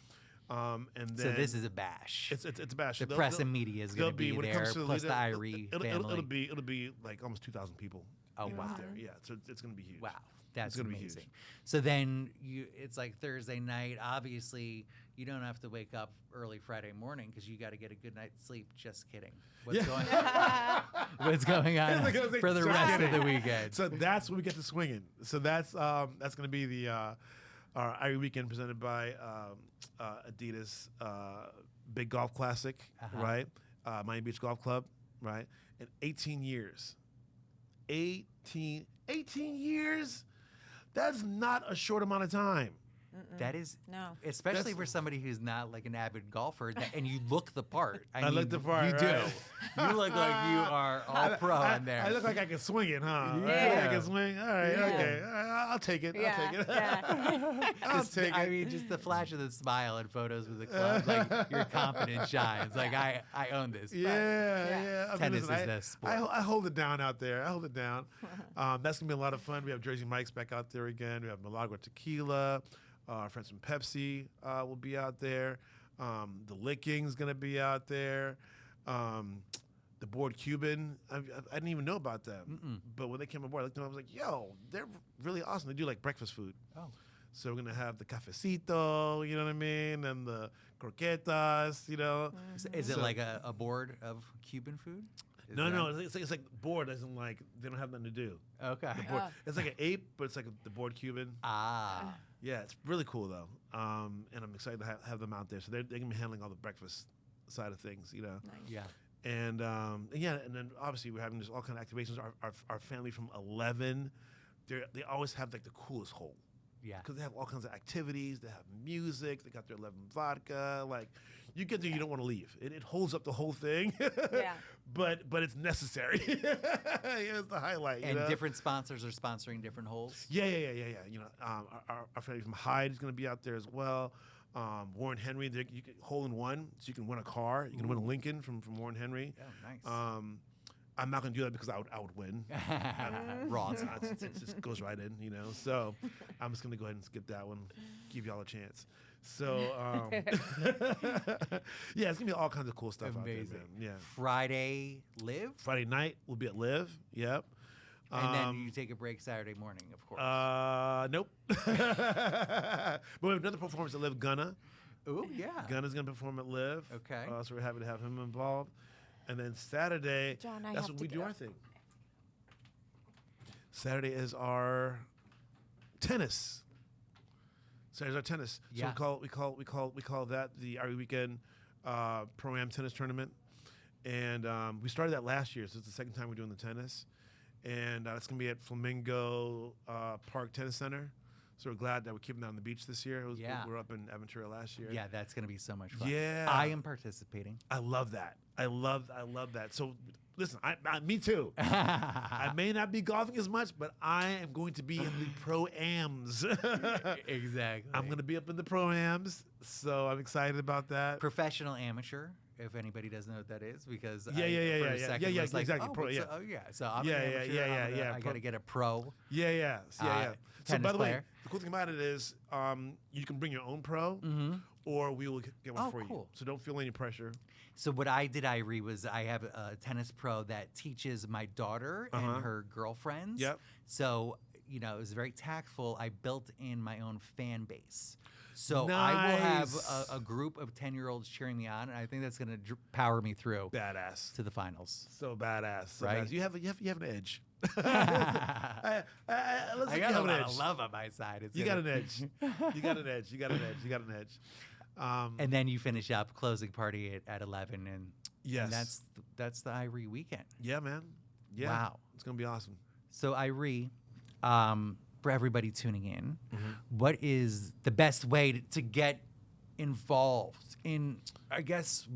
And then So this is a bash. it's a bash. The press and media is going to be when it there, comes to plus the Lido, Irie it'll family. be like almost 2,000 people. Oh, wow. There. Yeah, so it's going to be huge. Wow, that's gonna be amazing. huge. So then it's like Thursday night. Obviously, you don't have to wake up early Friday morning because you got to get a good night's sleep. Just kidding. What's going on? What's going on for the rest of the weekend? So that's when we get to swinging. So that's going to be the our Irie weekend presented by Adidas Big Golf Classic, right? Miami Beach Golf Club, right? In 18 years. 18 years? That's not a short amount of time. That is, No. especially for somebody who's not like an avid golfer, and you look the part. I mean, look the part, You right? do. You look like you are all pro on there. I look like I can swing it, huh? Yeah. I can swing. All right, Yeah. okay. I'll take it. Yeah, I'll take it. yeah. I'll take I it. mean, just the flash of the smile in photos with the club, like your confidence shines. Like I own this. Yeah. I mean, Tennis listen, is the sport. I hold it down out there. I hold it down. That's gonna be a lot of fun. We have Jersey Mike's back out there again. We have Milagro Tequila. Our friends from Pepsi will be out there. The Licking's gonna be out there. The Board Cuban, I didn't even know about them. But when they came aboard, I looked at them, I was like, yo, they're really awesome. They do like breakfast food. Oh. So we're gonna have the cafecito, you know what I mean, and the croquetas, you know. Is it So- like a board of Cuban food? Is No, that- no, it's like board, as in like they don't have nothing to do. Okay. Board. It's like an ape, but it's like the Board Cuban. Ah. Yeah, it's really cool though, and I'm excited to have them out there. So they're gonna be handling all the breakfast side of things, you know. Yeah. And and then obviously we're having just all kind of activations. Our family from 11, they always have like the coolest hole. Yeah. Because they have all kinds of activities. They have music. They got their 11 vodka. Like, you get there, you don't want to leave. It holds up the whole thing. Yeah. But it's necessary. It's the highlight. And you know? different sponsors are sponsoring different holes. Yeah. You know, our family from Hyde is going to be out there as well. Warren Henry, you can hole in one, so you can win a car. You can win a Lincoln from Warren Henry. Oh, nice. I'm not going to do that because I would win. Raw. It just goes right in, you know. So I'm just going to go ahead and skip that one, give y'all a chance. So, yeah, it's going to be all kinds of cool stuff out there, Amazing. man. Yeah. Friday, live. Friday night, we'll be at Live. Yep. And then you take a break Saturday morning, of course. Nope. But we have another performance at Live, Gunna. Ooh, yeah. Gunna's going to perform at Live. Okay. So we're happy to have him involved. And then Saturday, John, I that's have when to we get do up. our thing. Saturday is our tennis. Saturday's our tennis. Yeah. So we call that the Irie Weekend Pro-Am tennis tournament. And we started that last year, so it's the second time we're doing the tennis. And it's going to be at Flamingo Park Tennis Center. So we're glad that we're keeping that on the beach this year. Yeah. We were up in Aventura last year. Yeah, that's going to be so much fun. Yeah. I am participating. I love that. I love that. So listen, me too. I may not be golfing as much, but I am going to be in the Pro-Ams. Exactly. I'm going to be up in the Pro-Ams, so I'm excited about that. Professional amateur, if anybody doesn't know what that is, because Yeah, yeah, for yeah, a yeah. second Yeah, was like, exactly. oh, Pro, what's yeah. So I'm Yeah, an yeah, amateur. yeah. I got to get a pro. Yeah. So tennis by the way, player. the cool thing about it is you can bring your own pro, or we will get one Oh, for cool. you. So don't feel any pressure. So what I did, Irie, was I have a tennis pro that teaches my daughter and her girlfriends. Yep. So, you know, it was very tactful. I built in my own fan base. So I will have Nice. a group of 10-year-olds cheering me on, and I think that's going to power me through Badass. to the finals. So badass. So Right? badass. You have an edge. Looks I like you got a have an lot edge. of love on my side. It's You got gonna- an edge. You got an edge. You got an edge. And then you finish up closing party at 11, and Yes. and that's the Irie weekend. Yeah, man. Yeah. Wow. It's gonna be awesome. So Irie, for everybody tuning in, Mm-hmm. what is the best way to get involved in, I guess,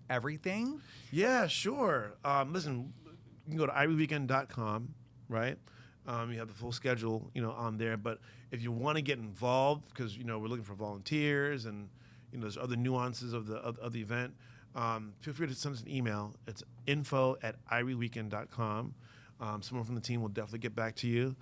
everything? Yeah, sure. Listen, you can go to irieweekend.com, right? You have the full schedule, on there. But if you want to get involved, because we're looking for volunteers and there's other nuances of the event, feel free to send us an email. It's info@irieweekend.com. Someone from the team will definitely get back to you,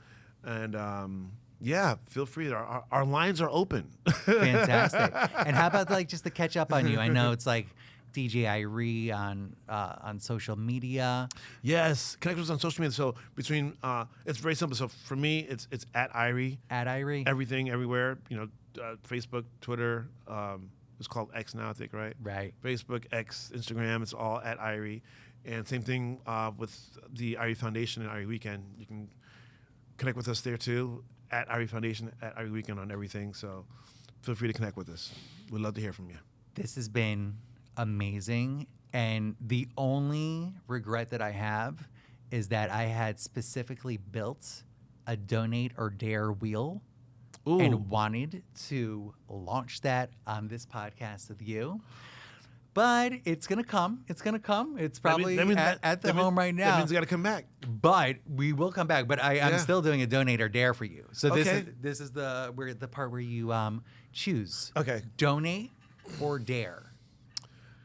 and yeah, feel free. Our lines are open. Fantastic. And how about just to catch up on you? I know it's like DJ Irie on social media. Yes, connect with us on social media. So between it's very simple. So for me, it's at Irie. At Irie. Everything, everywhere. Facebook, Twitter. It's called X now, I think, right? Right. Facebook, X, Instagram. It's all at Irie. And same thing with the Irie Foundation and Irie Weekend. You can connect with us there too. At Irie Foundation, at Irie Weekend on everything. So feel free to connect with us. We'd love to hear from you. This has been amazing. And the only regret that I have is that I had specifically built a donate or dare wheel Ooh. and wanted to launch that on this podcast with you. But it's going to come. It's going to come. It's probably at the home right now. That means you got to come back. But we will come back. But I'm still doing a donate or dare for you. So Okay. this is the part where you choose. Okay. Donate or dare.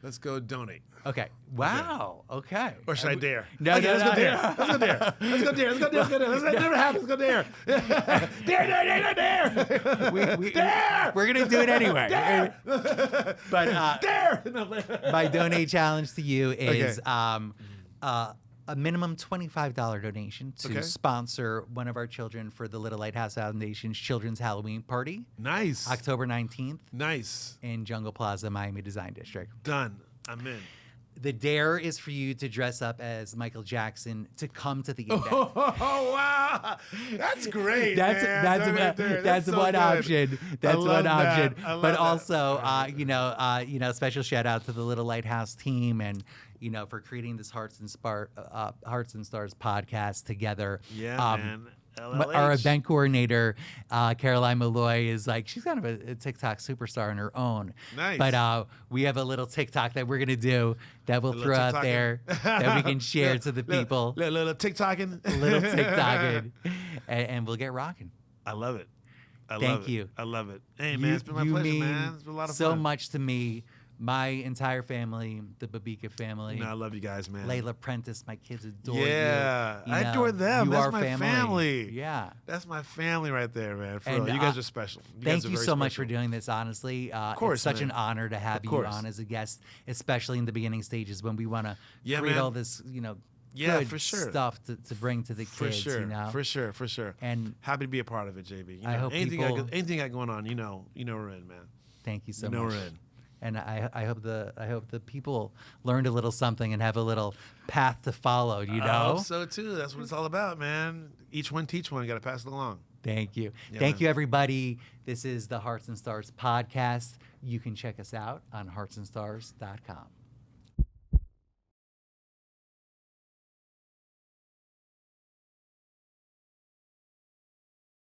Let's go donate. Okay. Wow. Okay. Or should I dare? No, Okay, no, let's no, go dare. no. Let's go dare. Let's go dare. Let's go dare. Let's go dare. Let's never happen. Let's go dare. Dare. Dare. We're gonna do it anyway. Dare. But Dare. my donate challenge to you is Okay. a minimum $25 donation to Okay. sponsor one of our children for the Little Lighthouse Foundation's Children's Halloween Party, Nice. October 19th Nice. in Jungle Plaza, Miami Design District. Done. I'm in. The dare is for you to dress up as Michael Jackson to come to the event. Oh wow, that's great. That's man. that's That right there. That's so one good. option. That's love one that. option. I love But that. also, special shout out to the Little Lighthouse team and for creating this Hearts and Stars podcast together. Yeah, man. Our LLH. event coordinator, Caroline Malloy, is she's kind of a TikTok superstar on her own. Nice. But we have a little TikTok that we're going to do that we'll A throw little out TikToking. there that we can share to the people. Little TikToking. Little TikToking. and we'll get rocking. I love it. Thank you. I love it. Hey, man, it's been my You pleasure, mean man. It's been a lot of so fun. much to me. My entire family, the Babicka family. No, I love you guys, man. Layla Prentice, my kids adore you. Yeah, You I know, adore them. You That's are my family. Yeah. That's my family right there, man. For And, real. You guys are special. Thank guys are you very so much for special. doing this, honestly. course, it's such man. an honor to have Of you course. on as a guest, especially in the beginning stages when we want to Yeah, create man. all this, Yeah, good for sure. stuff to bring to the For kids, sure, For for sure. And happy to be a part of it, JB. I hope anything people- anything got going on, we're in, man. thank you so You know much. we're in. And I hope the people learned a little something and have a little path to follow, I hope so too. That's what it's all about, man. Each one teach one. You got to pass it along. Thank you. Yeah, Thank man. you, everybody. This is the Hearts and Stars podcast. You can check us out on heartsandstars.com.